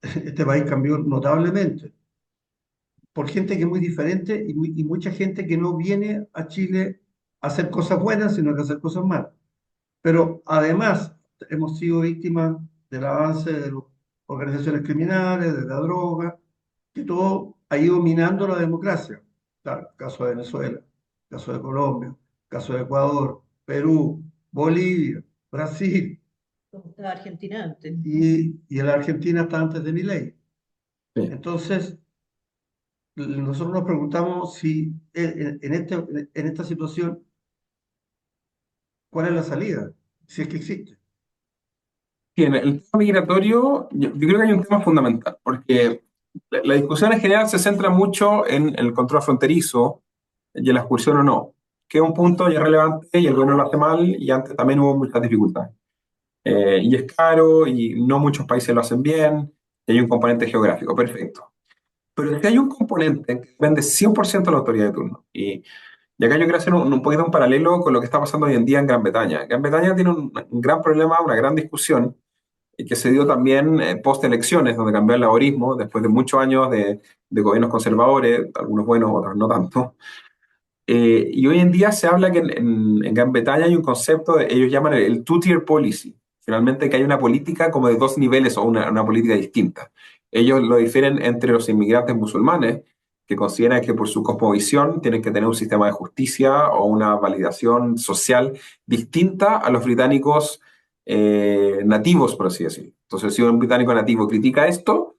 este país cambió notablemente por gente que es muy diferente y mucha gente que no viene a Chile a hacer cosas buenas, sino que a hacer cosas malas. Pero además hemos sido víctimas del avance de las organizaciones criminales, de la droga, que todo ha ido minando la democracia. Claro, caso de Venezuela, caso de Colombia, caso de Ecuador, Perú, Bolivia, Brasil, Como estaba Argentina antes. y en la Argentina hasta antes de Milei. Sí. Entonces, nosotros nos preguntamos si en esta situación, ¿cuál es la salida? Si es que existe. Sí, en el tema migratorio, yo creo que hay un tema fundamental, porque la discusión en general se centra mucho en el control fronterizo y en la expulsión o no, que es un punto ya relevante y el gobierno lo hace mal y antes también hubo muchas dificultades. Y es caro y no muchos países lo hacen bien, y hay un componente geográfico, perfecto. Pero si hay un componente que depende 100% de la autoridad de turno, y acá yo quiero hacer un poquito un paralelo con lo que está pasando hoy en día en Gran Bretaña. Gran Bretaña tiene un gran problema, una gran discusión, y que se dio también post-elecciones, donde cambió el laborismo, después de muchos años de gobiernos conservadores, algunos buenos, otros no tanto. Y hoy en día se habla que en Gran Bretaña hay un concepto, ellos llaman el two-tier policy, finalmente que hay una política como de dos niveles o una política distinta. Ellos lo difieren entre los inmigrantes musulmanes, que consideran que por su cosmovisión tienen que tener un sistema de justicia o una validación social distinta a los británicos nativos, por así decirlo. Entonces, si un británico nativo critica esto,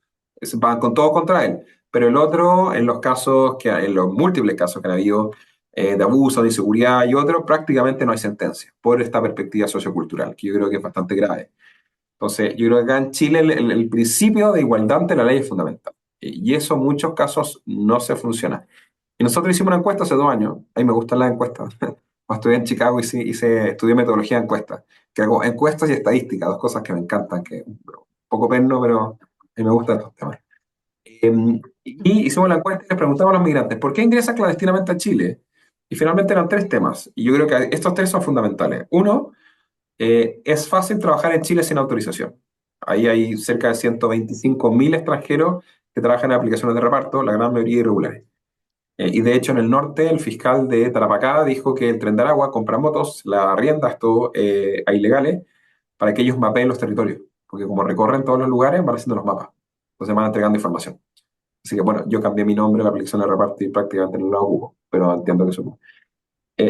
van con todo contra él. Pero el otro, en los casos, en los múltiples casos que han habido de abuso, de inseguridad y otros, prácticamente no hay sentencia por esta perspectiva sociocultural, que yo creo que es bastante grave. Entonces, yo creo que acá en Chile el principio de igualdad ante la ley es fundamental. Y eso en muchos casos no se funciona. Y nosotros hicimos una encuesta hace 2 años. A mí me gustan las encuestas. Cuando estudié en Chicago estudié metodología de encuestas, que hago encuestas y estadísticas, dos cosas que me encantan, que un poco perno, pero a mí me gustan estos temas. Y hicimos la encuesta y les preguntamos a los migrantes, ¿por qué ingresan clandestinamente a Chile? Y finalmente eran 3 temas. Y yo creo que estos 3 son fundamentales. Uno, es fácil trabajar en Chile sin autorización. Ahí hay cerca de 125.000 extranjeros que trabajan en aplicaciones de reparto, la gran mayoría irregulares. Y de hecho en el norte el fiscal de Tarapacá dijo que el Tren de Aragua compra motos, la arrienda esto a ilegales para que ellos mapeen los territorios, porque como recorren todos los lugares van haciendo los mapas, entonces van entregando información. Así que bueno, yo cambié mi nombre a la aplicación de reparto y prácticamente no la ocupo, pero entiendo que eso.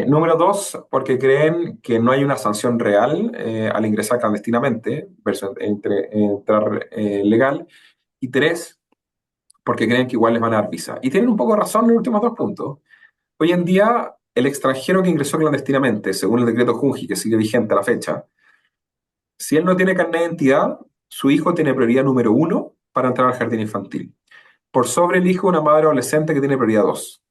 Número dos, porque creen que no hay una sanción real al ingresar clandestinamente versus entrar legal. Y tres, porque creen que igual les van a dar visa. Y tienen un poco de razón en los últimos 2 puntos. Hoy en día, el extranjero que ingresó clandestinamente, según el decreto Junji, que sigue vigente a la fecha, si él no tiene carnet de identidad, su hijo tiene prioridad número 1 para entrar al jardín infantil. Por sobre el hijo de una madre adolescente que tiene prioridad 2.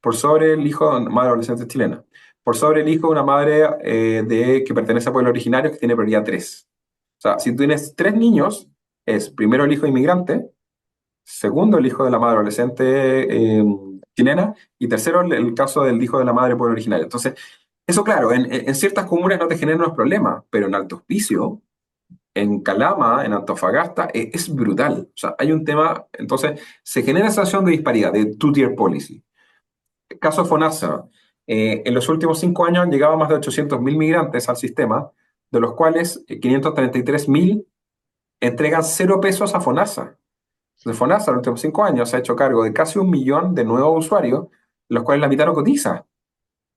Por sobre el hijo de una madre adolescente chilena. Por sobre el hijo de una madre que pertenece a pueblo originario que tiene prioridad 3. O sea, si tú tienes 3 niños, es primero el hijo inmigrante, segundo el hijo de la madre adolescente chilena y tercero el caso del hijo de la madre pueblo originario. Entonces, eso claro, en ciertas comunas no te genera unos problemas, pero en Alto Hospicio, en Calama, en Antofagasta, es brutal. O sea, hay un tema, entonces se genera esa situación de disparidad, de two-tier policy. Caso FONASA, en los últimos 5 años han llegado más de 800.000 migrantes al sistema, de los cuales 533.000 entregan 0 pesos a FONASA. Entonces, FONASA en los últimos 5 años se ha hecho cargo de casi 1 millón de nuevos usuarios, los cuales la mitad no cotiza.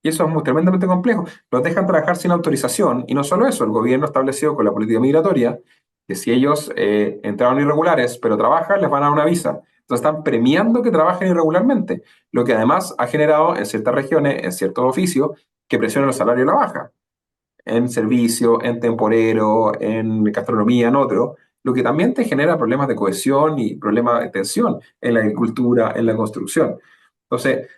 Y eso es muy, tremendamente complejo. Los dejan trabajar sin autorización. Y no solo eso, el gobierno ha establecido con la política migratoria que si ellos entraron irregulares, pero trabajan, les van a dar una visa. Entonces están premiando que trabajen irregularmente, lo que además ha generado en ciertas regiones, en ciertos oficios, que presionan los salarios a la baja. En servicio, en temporero, en gastronomía, en otro. lo que también te genera problemas de cohesión y problemas de tensión en la agricultura, en la construcción. Entonces,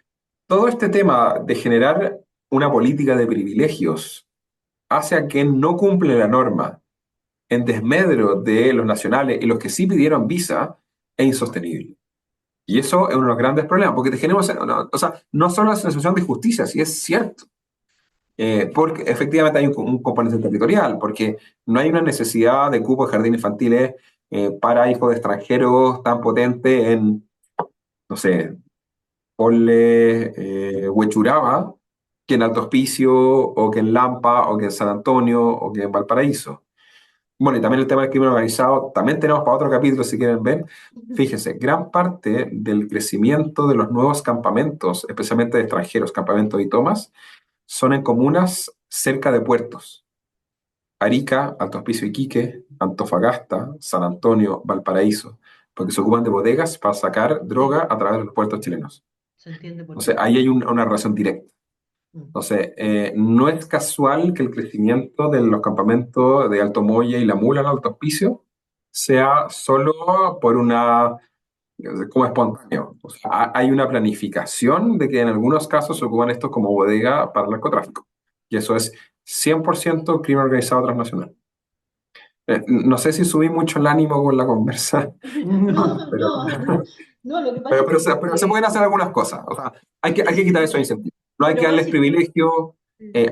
todo este tema de generar una política de privilegios hacia quien no cumple la norma en desmedro de los nacionales y los que sí pidieron visa es insostenible. Y eso es uno de los grandes problemas, porque te genera, o sea, no solo la sensación de justicia, sí es cierto, porque efectivamente hay un componente territorial, porque no hay una necesidad de cupos de jardines infantiles para hijos de extranjeros tan potente en, no sé, ponle Huechuraba, que en Alto Hospicio, o que en Lampa, o que en San Antonio, o que en Valparaíso. Bueno, y también el tema del crimen organizado, también tenemos para otro capítulo si quieren ver. Fíjense, gran parte del crecimiento de los nuevos campamentos, especialmente de extranjeros, campamentos y tomas, son en comunas cerca de puertos. Arica, Alto Hospicio Iquique, Antofagasta, San Antonio, Valparaíso, porque se ocupan de bodegas para sacar Sí, droga a través de los puertos chilenos. se entiende por Entonces, qué. ahí hay una relación directa. Entonces, no es casual que el crecimiento de los campamentos de Alto Moya y La Mula en Alto Hospicio sea solo por una, como espontáneo. O sea, hay una planificación de que en algunos casos se ocupan estos como bodega para el narcotráfico. Y eso es 100% crimen organizado transnacional. No sé si subí mucho el ánimo con la conversa, No, pero, no, no, lo que pasa es pero se pueden hacer algunas cosas. O sea, hay que quitar esos incentivos. No hay que pero darles privilegios,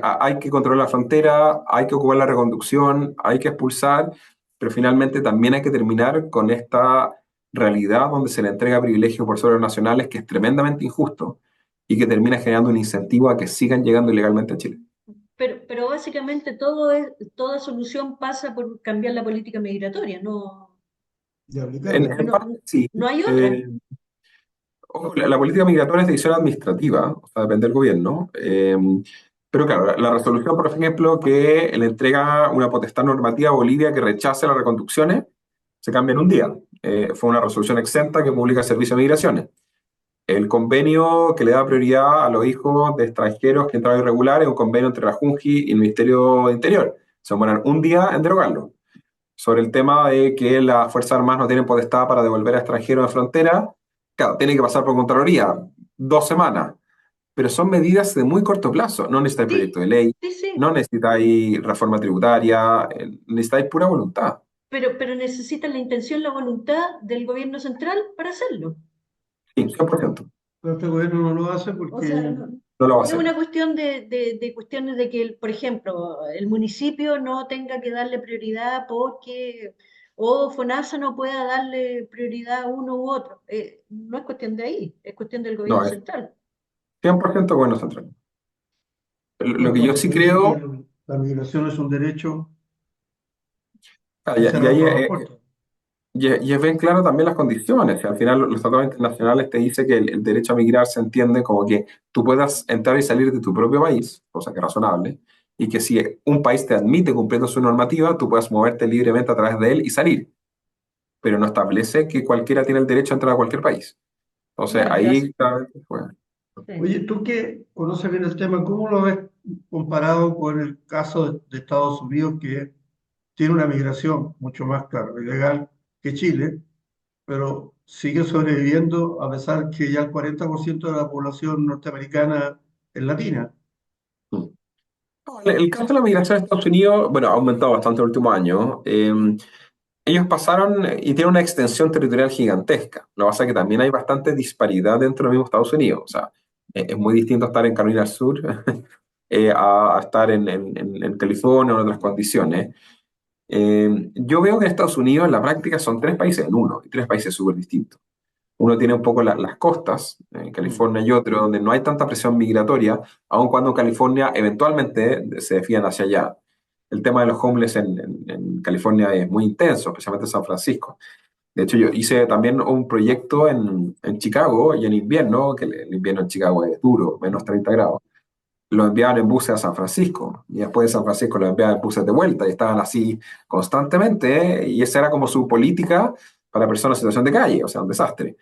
hay que controlar la frontera, hay que ocupar la reconducción, hay que expulsar, pero finalmente también hay que terminar con esta realidad donde se le entrega privilegio por sobre los nacionales, que es tremendamente injusto y que termina generando un incentivo a que sigan llegando ilegalmente a Chile. pero básicamente toda solución pasa por cambiar la política migratoria, no, de aplicarla. En no, parte sí. no hay otra. Eh, Ojo, la política migratoria es decisión administrativa, o sea, depende del gobierno. Pero claro, la resolución, por ejemplo, que le entrega una potestad normativa a Bolivia que rechace las reconducciones, se cambia en un día. Fue una resolución exenta que publica el Servicio de Migraciones. El convenio que le da prioridad a los hijos de extranjeros que entran irregulares es un convenio entre la Junji y el Ministerio de Interior. Se demoran un día en derogarlo. Sobre el tema de que las Fuerzas Armadas no tienen potestad para devolver a extranjeros en frontera, claro, tiene que pasar por Contraloría, 2 semanas, pero son medidas de muy corto plazo. No necesitáis Sí, proyecto de ley, sí, sí, no necesitáis reforma tributaria, necesitáis pura voluntad. pero necesitan la intención, la voluntad del gobierno central para hacerlo. Sí, 100%. Pero este gobierno no lo hace O sea, porque No lo va a no es hacer. una cuestión de cuestiones de que, por ejemplo, el municipio no tenga que darle prioridad porque, o FONASA no pueda darle prioridad a uno u otro. No es cuestión de ahí, es cuestión del No, gobierno es central. 100% gobierno central. Lo bueno, que yo cuando sí se dice que creo, la migración es un derecho, ah, hay que y cerrar ahí todas las puertas. y es bien claro también las condiciones. Al final, los tratados internacionales te dicen que el derecho a migrar se entiende como que tú puedas entrar y salir de tu propio país, cosa que es razonable, y que si un país te admite cumpliendo su normativa, tú puedas moverte libremente a través de él y salir, pero no establece que cualquiera tiene el derecho a entrar a cualquier país. Entonces, Bueno, pero ahí claramente juega. sí. Oye, tú que conoces bien el tema, ¿cómo lo ves comparado con el caso de Estados Unidos, que tiene una migración mucho más, claro, ilegal que Chile, pero sigue sobreviviendo a pesar que ya el 40% de la población norteamericana es latina? Mm. No, el caso de la migración a Estados Unidos, bueno, ha aumentado bastante en el último año. Ellos pasaron y tienen una extensión territorial gigantesca. Lo que pasa es que también hay bastante disparidad dentro del mismo Estados Unidos. O sea, es muy distinto estar en Carolina del Sur a estar en California o en otras condiciones. Yo veo que en Estados Unidos en la práctica son tres países en uno, y tres países súper distintos. Uno tiene un poco las costas, en Mm. California y otro, donde no hay tanta presión migratoria, aun cuando en California eventualmente se desvían hacia allá. El tema de los homeless en California es muy intenso, especialmente en San Francisco. De hecho, yo hice también un proyecto en Chicago y en invierno, que el invierno en Chicago es duro, -30 grados. Lo enviaban en buses a San Francisco y después de San Francisco lo enviaban en buses de vuelta y estaban así constantemente, y esa era como su política para personas en situación de calle, o sea, un desastre.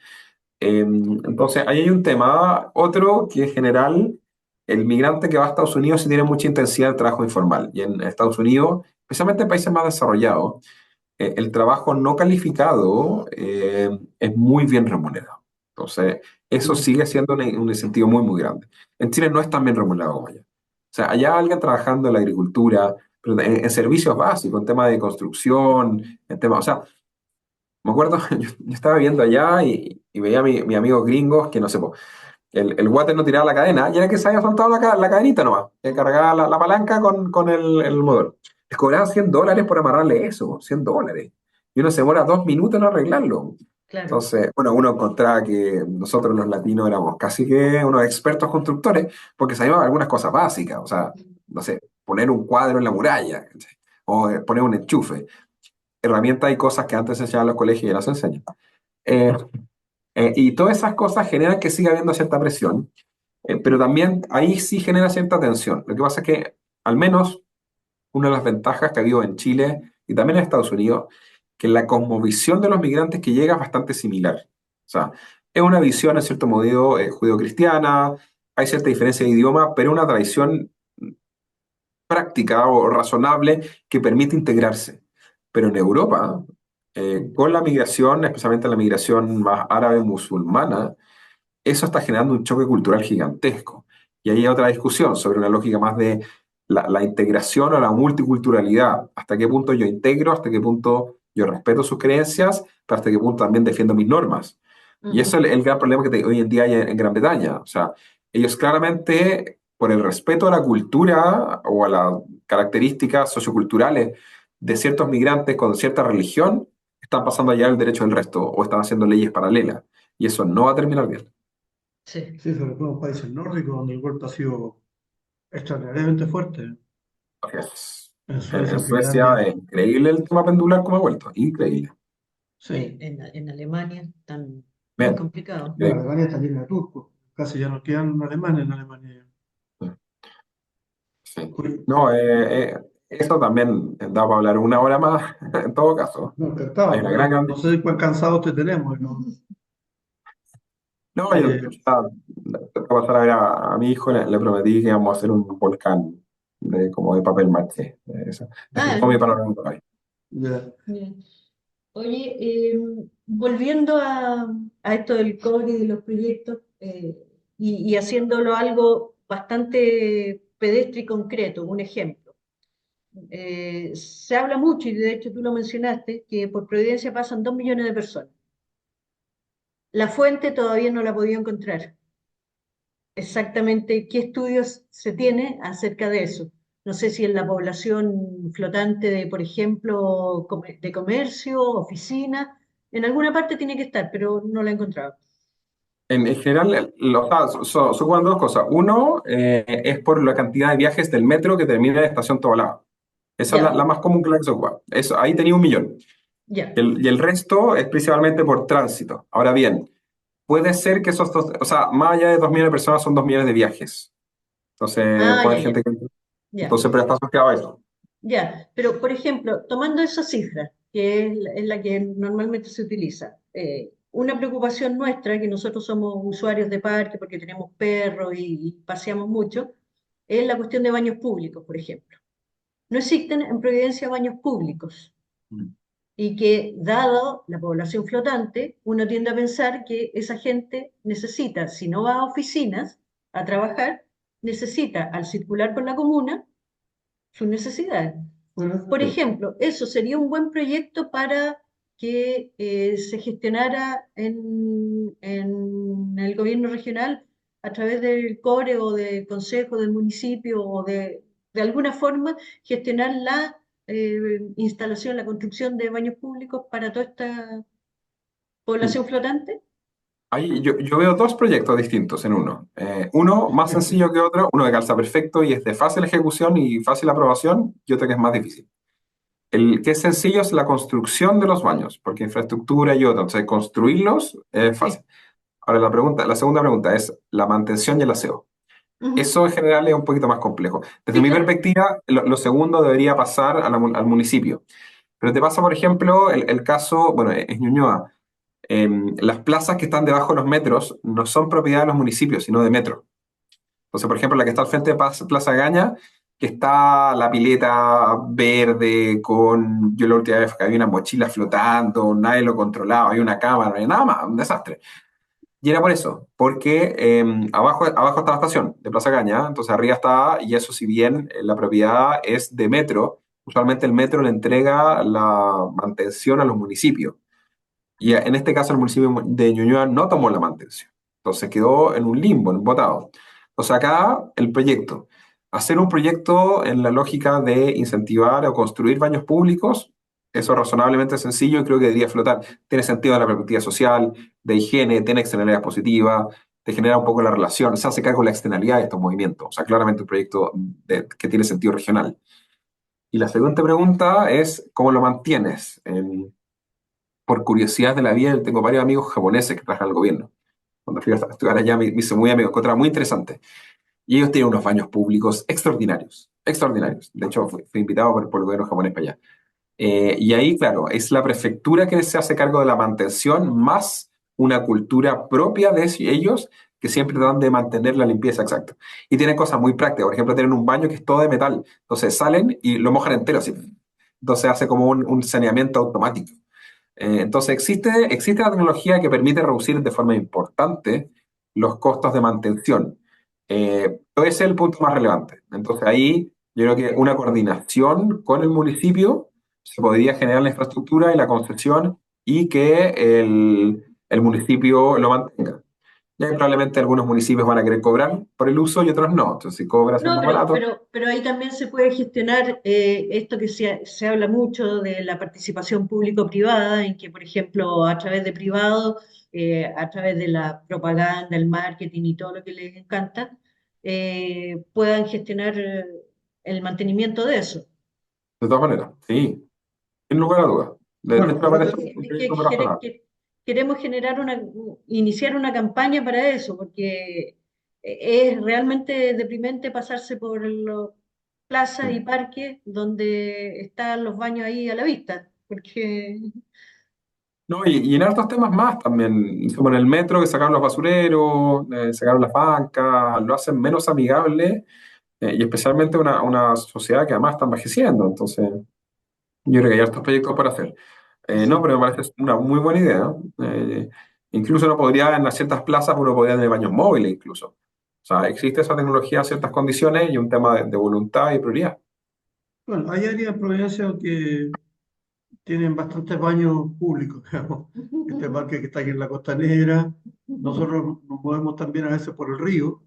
Entonces, ahí hay un tema. Otro que en general, el migrante que va a Estados Unidos sí tiene mucha intensidad de trabajo informal. Y en Estados Unidos, especialmente en países más desarrollados, el trabajo no calificado es muy bien remunerado. Entonces, eso sigue siendo un incentivo muy, muy grande. En Chile no es tan bien remunerado como allá. O sea, allá alguien trabajando en la agricultura, pero en servicios básicos, en temas de construcción, en temas, o sea, me acuerdo, yo estaba viendo allá y veía a mi amigos gringos que no sé, po, el water no tiraba la cadena y era que se había soltado la cadenita nomás, que cargaba la palanca con el motor. Les cobraban $100 por amarrarle eso, $100. Y uno se demora 2 minutos en arreglarlo. Claro. Entonces, bueno, uno encontraba que nosotros los latinos éramos casi que unos expertos constructores porque sabíamos algunas cosas básicas, o sea, no sé, poner un cuadro en la muralla, ¿cachai? O poner un enchufe. Herramientas y cosas que antes se enseñaban en los colegios y ya no se enseñan. Eh, y todas esas cosas generan que siga habiendo cierta presión, pero también ahí sí genera cierta tensión. Lo que pasa es que, al menos, una de las ventajas que ha habido en Chile y también en Estados Unidos, que la cosmovisión de los migrantes que llega es bastante similar. O sea, es una visión, en cierto modo, judeo-cristiana, hay cierta diferencia de idioma, pero una tradición práctica o razonable que permite integrarse. Pero en Europa, con la migración, especialmente la migración más árabe-musulmana, eso está generando un choque cultural gigantesco. Y ahí hay otra discusión sobre una lógica más de la integración o la multiculturalidad. ¿Hasta qué punto yo integro? ¿Hasta qué punto yo respeto sus creencias? ¿Pero hasta qué punto también defiendo mis normas? Y eso es Ujú. el gran problema hoy en día hay en Gran Bretaña. O sea, ellos claramente, por el respeto a la cultura o a las características socioculturales de ciertos migrantes con cierta religión, están pasando allá el derecho del resto o están haciendo leyes paralelas. Y eso no va a terminar bien. Sí. Sí, sobre todo en países nórdicos donde el golpe ha sido extraordinariamente fuerte. Es- En en Suecia, Suecia Finlandia. es increíble el tema pendular como ha vuelto, increíble. Sí, Sí. en Alemania están muy Bien, complicados. Bueno, increíble. Alemania está llena de turcos. Casi ya no quedan alemanes en Alemania. Sí. Uy, No, eso también da para hablar una hora más, en todo caso. no, Hay encantado, una pero gran no cantidad. sé cuán cansados te tenemos, ¿no? No, yo Eh, tengo que pasar a ver a mi hijo, le prometí que íbamos a hacer un volcán como de papel maché. Ese es Ah, todo mi panorama por ahí. ya. bien. Oye, volviendo a esto del cobre y de los proyectos, y haciéndolo algo bastante pedestre y concreto, un ejemplo. Se habla mucho, y de hecho tú lo mencionaste, que por Providencia pasan 2 millones de personas. La fuente todavía no la he podido encontrar. Exactamente qué estudios se tiene acerca de eso. No sé si en la población flotante de, por ejemplo, de comercio, oficina, en alguna parte tiene que estar, pero no la he encontrado. En general, se ocupan dos cosas. Uno, es por la cantidad de viajes del metro que termina en estación Tobalaba. Esa es la, Ya, la más común que la que se ocupa. Eso, ahí tenía 1 millón. ya. Y el resto es principalmente por tránsito. Ahora bien, puede ser que esos dos, o sea, más allá de 2 millones de personas son 2 millones de viajes. Entonces, Ah, puede ya, haber ya, gente que... ya, Entonces, pero está asociado a eso. ya. Pero, por ejemplo, tomando esa cifra, que es la que normalmente se utiliza, una preocupación nuestra, que nosotros somos usuarios de parque porque tenemos perros y paseamos mucho, es la cuestión de baños públicos, por ejemplo. No existen en Providencia baños públicos y que, dado la población flotante, uno tiende a pensar que esa gente necesita, si no va a oficinas a trabajar, necesita, al circular por la comuna, sus necesidades. Bueno, Por ejemplo, eso sería un buen proyecto para que se gestionara en el gobierno regional a través del CORE o del consejo del municipio o de alguna forma gestionar la instalación, la construcción de baños públicos para toda esta Sí. población flotante. Ahí yo veo dos proyectos distintos en uno. Uno más sencillo que otro, uno que calza perfecto y es de fácil ejecución y fácil aprobación, y otro que es más difícil. El que es sencillo es la construcción de los baños, porque infraestructura y otra. Entonces, construirlos es Sí. fácil. Ahora, la segunda pregunta es la mantención y el aseo. Ujú. Eso en general es un poquito más complejo. Desde Sí, mi claro. perspectiva, lo segundo debería pasar al municipio. Pero te pasa, por ejemplo, el caso, bueno, es Ñuñoa. Las plazas que están debajo de los metros no son propiedad de los municipios, sino de metro. Entonces, por ejemplo, la que está al frente de Plaza Gaña, que está la pileta verde con, yo la última vez que había una mochila flotando, nadie lo controlaba, había una cámara, no había nada más, un desastre. Y era por eso, porque abajo está la estación de Plaza Gaña, entonces arriba está, y eso si bien la propiedad es de Metro, usualmente el Metro le entrega la mantención a los municipios. Y en este caso el municipio de Ñuñoa no tomó la mantención. Entonces quedó en un limbo, en botado. Entonces acá el proyecto. Hacer un proyecto en la lógica de incentivar o construir baños públicos, eso es razonablemente sencillo y creo que debería flotar. Tiene sentido de la perspectiva social, de higiene, tiene externalidades positivas, te genera un poco la relación, se hace cargo de la externalidad de estos movimientos. O sea, claramente un proyecto que tiene sentido regional. Y la segunda pregunta es, ¿cómo lo mantienes? Por curiosidad de la vida, tengo varios amigos japoneses que trabajan en el gobierno. Cuando fui a estudiar allá me hice muy amigo, encontraba muy interesante. Y ellos tienen unos baños públicos extraordinarios, extraordinarios. De hecho, fui invitado por el gobierno japonés para allá. Y ahí, claro, es la prefectura que se hace cargo de la mantención, más una cultura propia de ellos que siempre tratan de mantener la limpieza exacta. Y tienen cosas muy prácticas. Por ejemplo, tienen un baño que es todo de metal. Entonces salen y lo mojan entero así. Entonces hace como un saneamiento automático. Entonces existe la tecnología que permite reducir de forma importante los costos de mantención. Pero ese es el punto más relevante. Entonces ahí yo creo que una coordinación con el municipio se podría generar la infraestructura y la concesión y que el municipio lo mantenga. Y ahí probablemente algunos municipios van a querer cobrar por el uso y otros no. Entonces si cobras es No, más barato. pero ahí también se puede gestionar esto que se habla mucho de la participación público-privada, en que, por ejemplo, a través de privado, a través de la propaganda, el marketing y todo lo que les encanta, puedan gestionar el mantenimiento de eso. De todas maneras, sí, sin lugar a dudas. De Bueno, hecho, me parece Que, un que- proyecto muy razonable. que queremos iniciar una campaña para eso, porque es realmente deprimente pasarse por los plazas y parques donde están los baños ahí a la vista, porque No, y en hartos temas más también, como en el metro, que sacaron los basureros, sacaron las bancas, lo hacen menos amigable, y especialmente una sociedad que además está envejeciendo. Entonces, yo creo que hay hartos proyectos para hacer. No, sí. pero me parece una muy buena idea. Incluso uno podría, en las ciertas plazas, uno podría tener baños móviles incluso. O sea, existe esa tecnología a ciertas condiciones y un tema de voluntad y prioridad. Bueno, hay áreas en Providencia que tienen bastantes baños públicos, digamos. Este parque que está aquí en la Costanera, nosotros nos movemos también a veces por el río,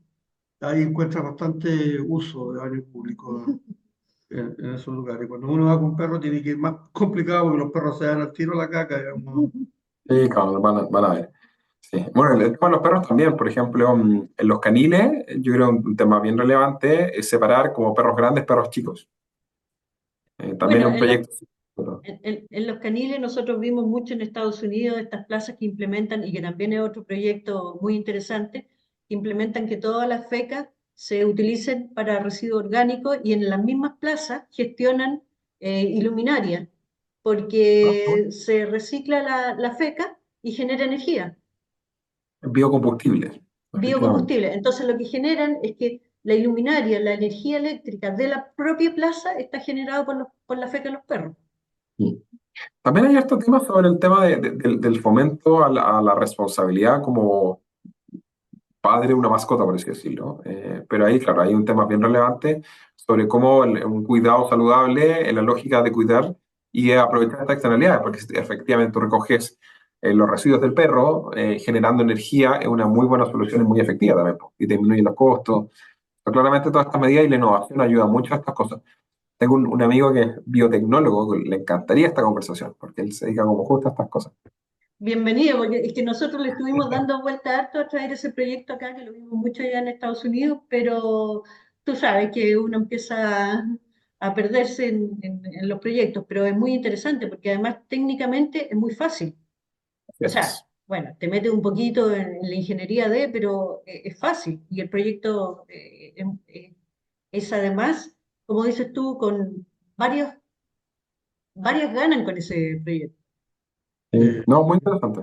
ahí encuentras bastante uso de baños públicos en esos lugares. Cuando uno va con perro tiene que ir más complicado porque los perros se dan al tiro a la caca, digamos. Sí, claro, van a ver. Sí. Bueno, el tema de los perros también, por ejemplo, en los caniles, yo creo un tema bien relevante es separar como perros grandes, perros chicos. También bueno, es un proyecto. en los caniles nosotros vimos mucho en Estados Unidos estas plazas que implementan, y que también es otro proyecto muy interesante, que implementan que todas las fecas se utilicen para residuos orgánicos, y en las mismas plazas gestionan iluminarias, porque se recicla la feca y genera energía, Biocombustibles, efectivamente. biocombustible. Entonces lo que generan es que la iluminaria, la energía eléctrica de la propia plaza está generada por la feca de los perros. Sí. También hay estos temas sobre el tema del fomento a la responsabilidad como padre de una mascota, por así decirlo. Pero ahí, claro, hay un tema bien relevante sobre cómo un cuidado saludable, en la lógica de cuidar y de aprovechar estas externalidades, porque si efectivamente tú recoges los residuos del perro, generando energía, es una muy buena solución y muy efectiva también, po, y disminuye los costos. Pero claramente todas estas medidas y la innovación ayudan mucho a estas cosas. Tengo un amigo que es biotecnólogo, que le encantaría esta conversación, porque él se dedica como justo a estas cosas. Bienvenido, porque es que nosotros le estuvimos dando vuelta harto a traer ese proyecto acá, que lo vimos mucho allá en Estados Unidos, pero tú sabes que uno empieza a perderse en los proyectos, pero es muy interesante porque además técnicamente es muy fácil. O sea, Yes. bueno, te metes un poquito en la ingeniería pero es fácil, y el proyecto es además, como dices tú, con varios, varias ganan con ese proyecto. Sí. No, muy interesante.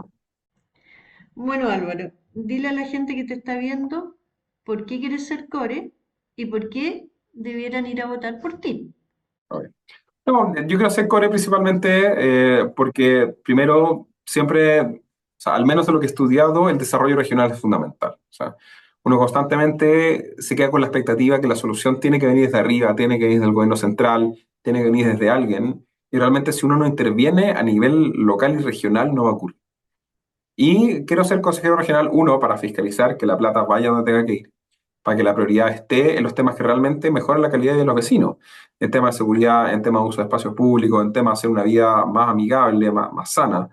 Bueno, Álvaro, dile a la gente que te está viendo por qué quieres ser core y por qué debieran ir a votar por ti. No, yo quiero hacer core principalmente porque primero siempre, o sea, al menos de lo que he estudiado, el desarrollo regional es fundamental. O sea, uno constantemente se queda con la expectativa que la solución tiene que venir desde arriba, tiene que venir del gobierno central, tiene que venir desde alguien, y realmente si uno no interviene a nivel local y regional no va a ocurrir. Y quiero ser consejero regional, uno, para fiscalizar que la plata vaya donde tenga que ir, para que la prioridad esté en los temas que realmente mejoran la calidad de los vecinos, en temas de seguridad, en temas de uso de espacios públicos, en temas de hacer una vida más amigable, más sana.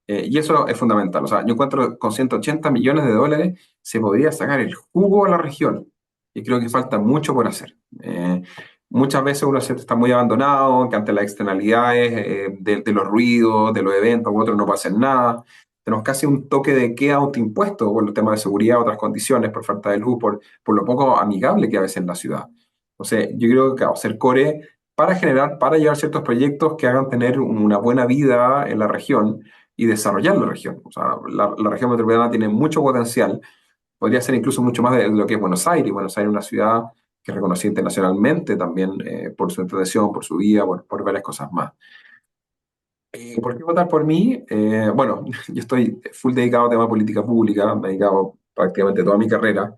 Y eso es fundamental. O sea, yo encuentro que con 180 millones de dólares se podría sacar el jugo a la región. Y creo que falta mucho por hacer. Muchas veces uno siente que está muy abandonado, que ante las externalidades de los ruidos, de los eventos u otros no pasa nada. Tenemos casi un toque de queda autoimpuesto por los temas de seguridad, otras condiciones, por falta de luz, por lo poco amigable que a veces en la ciudad. Entonces, yo creo que claro, hacer core para generar, para llevar ciertos proyectos que hagan tener una buena vida en la región y desarrollar la región. O sea, la región metropolitana tiene mucho potencial, podría ser incluso mucho más de lo que es Buenos Aires. Buenos Aires es una ciudad que es reconocida internacionalmente también por su entretención, por su vida, por varias cosas más. ¿Por qué votar por mí? Bueno, yo estoy full dedicado a temas de política pública, me he dedicado prácticamente toda mi carrera.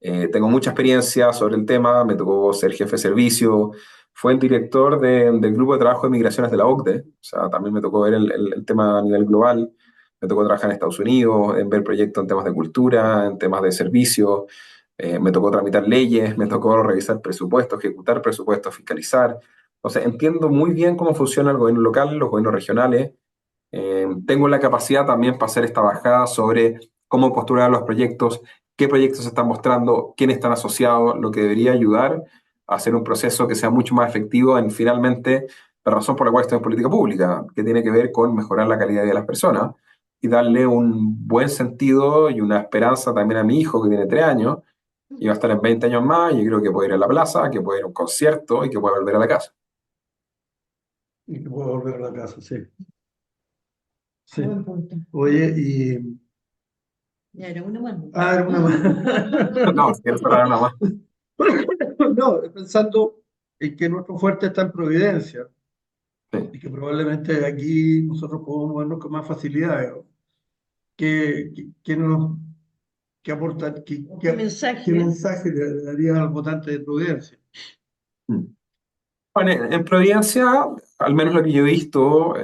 Tengo mucha experiencia sobre el tema, me tocó ser jefe de servicio, fue el director del grupo de trabajo de migraciones de la OCDE, o sea, también me tocó ver el tema a nivel global, me tocó trabajar en Estados Unidos, en ver proyectos en temas de cultura, en temas de servicios, me tocó tramitar leyes, me tocó revisar presupuestos, ejecutar presupuestos, fiscalizar. O sea, entiendo muy bien cómo funciona el gobierno local, los gobiernos regionales. Tengo la capacidad también para hacer esta bajada sobre cómo postular los proyectos, qué proyectos se están mostrando, quiénes están asociados, lo que debería ayudar a hacer un proceso que sea mucho más efectivo en finalmente la razón por la cual estoy en política pública, que tiene que ver con mejorar la calidad de las personas y darle un buen sentido y una esperanza también a mi hijo que tiene 3 años y va a estar en 20 años más y creo que puede ir a la plaza, que puede ir a un concierto y que puede volver a la casa. Y que puedo volver a la casa, sí. Sí. Buen punto. Oye, y... Ya era una más. Ah, era una No, más. si quieres parar nada más. No, pensando en que nuestro fuerte está en Providencia Sí. y que probablemente aquí nosotros podemos movernos con más facilidad. ¿Qué nos, qué aporta, ¿Qué mensaje? qué mensaje le daría al votante de Providencia? Bueno, en Providencia, al menos lo que yo he visto,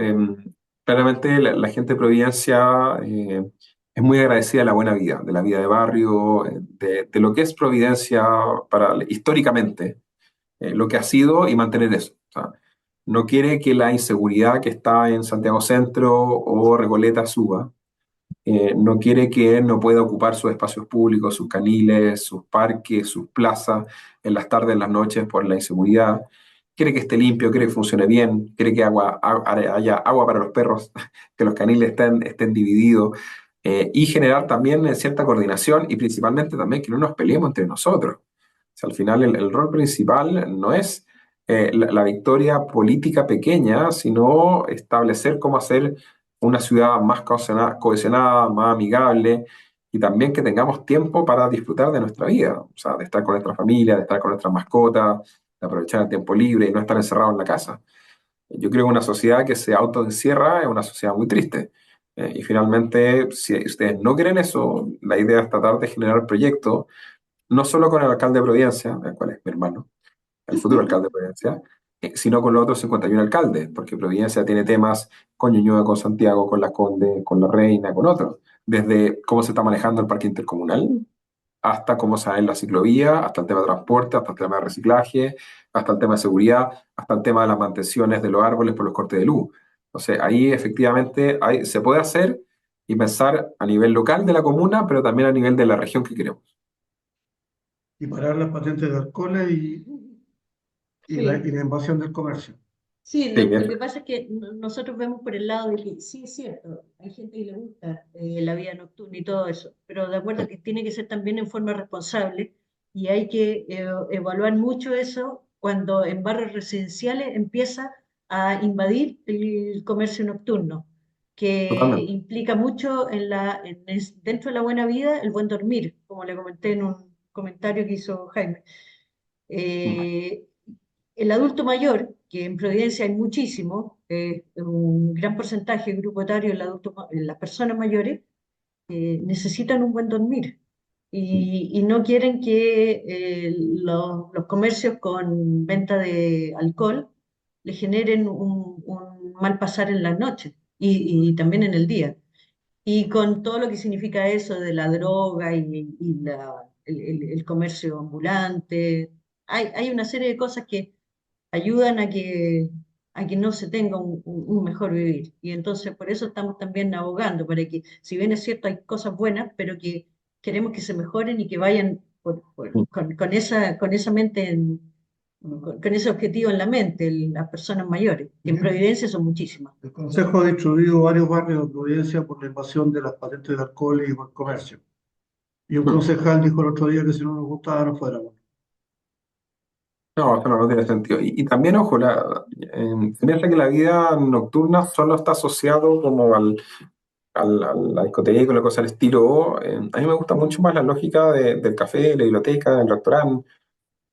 claramente la gente de Providencia es muy agradecida de la buena vida, de la vida de barrio, de lo que es Providencia históricamente, lo que ha sido y mantener eso. O sea, no quiere que la inseguridad que está en Santiago Centro o Recoleta suba. No quiere que no pueda ocupar sus espacios públicos, sus caniles, sus parques, sus plazas en las tardes, en las noches por la inseguridad. Quiere que esté limpio, quiere que funcione bien, quiere que haya agua para los perros, que los caniles estén divididos y generar también cierta coordinación y principalmente también que no nos peleemos entre nosotros. O sea, al final el rol principal no es la victoria política pequeña, sino establecer cómo hacer una ciudad más cohesionada, más amigable y también que tengamos tiempo para disfrutar de nuestra vida, o sea, de estar con nuestra familia, de estar con nuestras mascotas, de aprovechar el tiempo libre y no estar encerrado en la casa. Yo creo que una sociedad que se autoencierra es una sociedad muy triste. Y finalmente, si ustedes no quieren eso, la idea es tratar de generar proyectos, no solo con el alcalde de Providencia, el cual es mi hermano, el futuro alcalde de Providencia, sino con los otros 51 alcaldes, porque Providencia tiene temas con Ñuñoa, con Santiago, con La Conde, con La Reina, con otros, desde cómo se está manejando el parque intercomunal, hasta cómo se en la ciclovía, hasta el tema de transporte, hasta el tema de reciclaje, hasta el tema de seguridad, hasta el tema de las mantenciones de los árboles por los cortes de luz. Entonces, ahí efectivamente se puede hacer y pensar a nivel local de la comuna, pero también a nivel de la región que queremos. Y parar las patentes de alcoholes Sí. y la invasión del comercio. Sí, Sí, lo que pasa es que nosotros vemos por el lado de que sí es cierto, hay gente que le gusta la vida nocturna y todo eso, pero de acuerdo que tiene que ser también en forma responsable y hay que evaluar mucho eso cuando en barrios residenciales empieza a invadir el comercio nocturno, que totalmente. implica mucho dentro de la buena vida el buen dormir, como le comenté en un comentario que hizo Jaime. El adulto mayor, que en Providencia hay muchísimo, un gran porcentaje, grupo etario, las personas mayores, necesitan un buen dormir y no quieren que los comercios con venta de alcohol le generen un mal pasar en las noches y también en el día. Y con todo lo que significa eso de la droga y el comercio ambulante, hay una serie de cosas que ayudan a que no se tenga un mejor vivir. Y entonces por eso estamos también abogando, para que, si bien es cierto, hay cosas buenas, pero que queremos que se mejoren y que vayan con esa mente, con ese objetivo en la mente, las personas mayores, que en Providencia son muchísimas. El Consejo ha distribuido varios barrios de Providencia por la invasión de las patentes de alcohol y por comercio. Y un concejal dijo el otro día que si no nos gustaba no fuéramos. No, eso no tiene sentido. Y también, ojo, se piensa que la vida nocturna solo está asociado como a la discoteca o la cosa del estilo. A mí me gusta mucho más la lógica del café, la biblioteca, el restaurante.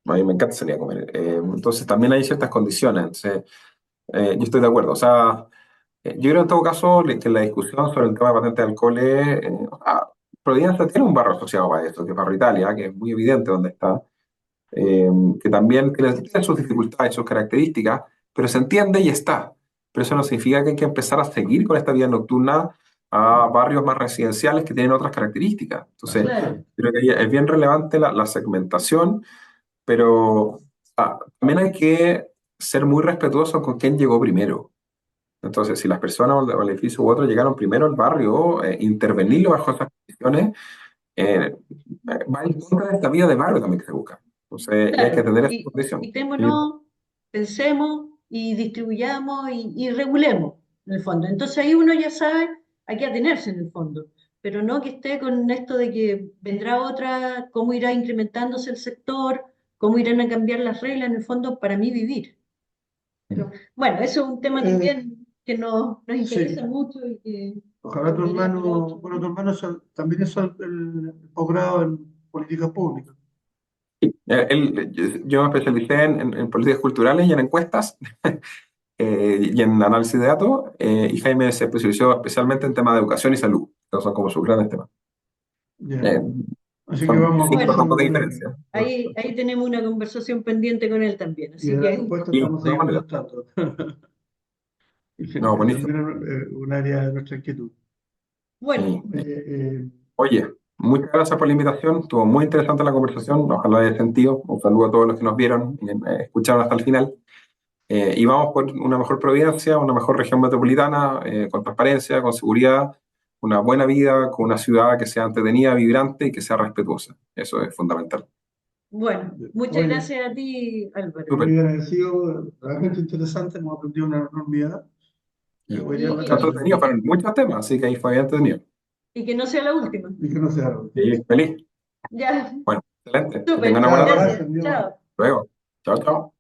A mí me encanta salir a comer. Entonces también hay ciertas condiciones. Entonces, yo estoy de acuerdo. O sea, yo creo en todo caso que la discusión sobre el tema de patente de alcohol Providencia tiene un barrio asociado a esto, que es Barrio Italia, que es muy evidente dónde está, que también tiene sus dificultades, sus características, pero se entiende y está. Pero eso no significa que hay que empezar a seguir con esta vida nocturna a barrios más residenciales que tienen otras características. Entonces, Claro. creo que es bien relevante la segmentación, pero también hay que ser muy respetuoso con quién llegó primero. Entonces, si las personas o el edificio u otro llegaron primero al barrio, intervenirlo bajo esas condiciones, va en contra de esta vida de barrio también que se busca. Entonces, y hay que Claro, tener esa y condición. Sí. quitémonos, pensemos y distribuyamos y regulemos, en el fondo. Entonces ahí uno ya sabe a qué atenerse en el fondo, pero no que esté con esto de que vendrá otra, cómo irá incrementándose el sector, cómo irán a cambiar las reglas, en el fondo, para mí vivir. Pero, bueno, eso es un tema también que nos interesa Sí, mucho y que ojalá tu debería para hermano, otro. bueno, tu hermano también hizo el posgrado en políticas públicas. Yo me especialicé en políticas culturales y en encuestas y en análisis de datos, y Jaime se especializó especialmente en temas de educación y salud. Esos son como sus grandes temas. Ya. Eh, Así que Son vamos a 5 ramos conversando de con él. diferencia. Ahí tenemos una conversación pendiente con él también, Y así de la que respuesta Sí, de estamos todas ahí maneras. contestando. No, Es buenísimo. también un área de nuestra inquietud. bueno, Sí. Oye, Oye, muchas gracias por la invitación. Estuvo muy interesante la conversación. Ojalá haya sentido. Un saludo a todos los que nos vieron y escucharon hasta el final. Y vamos por una mejor Providencia, una mejor región metropolitana, con transparencia, con seguridad, una buena vida, con una ciudad que sea entretenida, vibrante y que sea respetuosa. Eso es fundamental. bueno, muchas oye, gracias a ti, Álvaro. Súper. muy agradecido, realmente interesante, hemos aprendido una enormidad. Y Hoy día en la está tarde. entretenido, fueron muchos temas, así que ahí fue bien entretenido. Y que no sea la última. Y que no sea algo. Y feliz. Ya, Bueno, excelente. Que tengan súper, una buena Chao, tarde. gracias, gracias. mi amor. Chao. Luego. Chao, chao.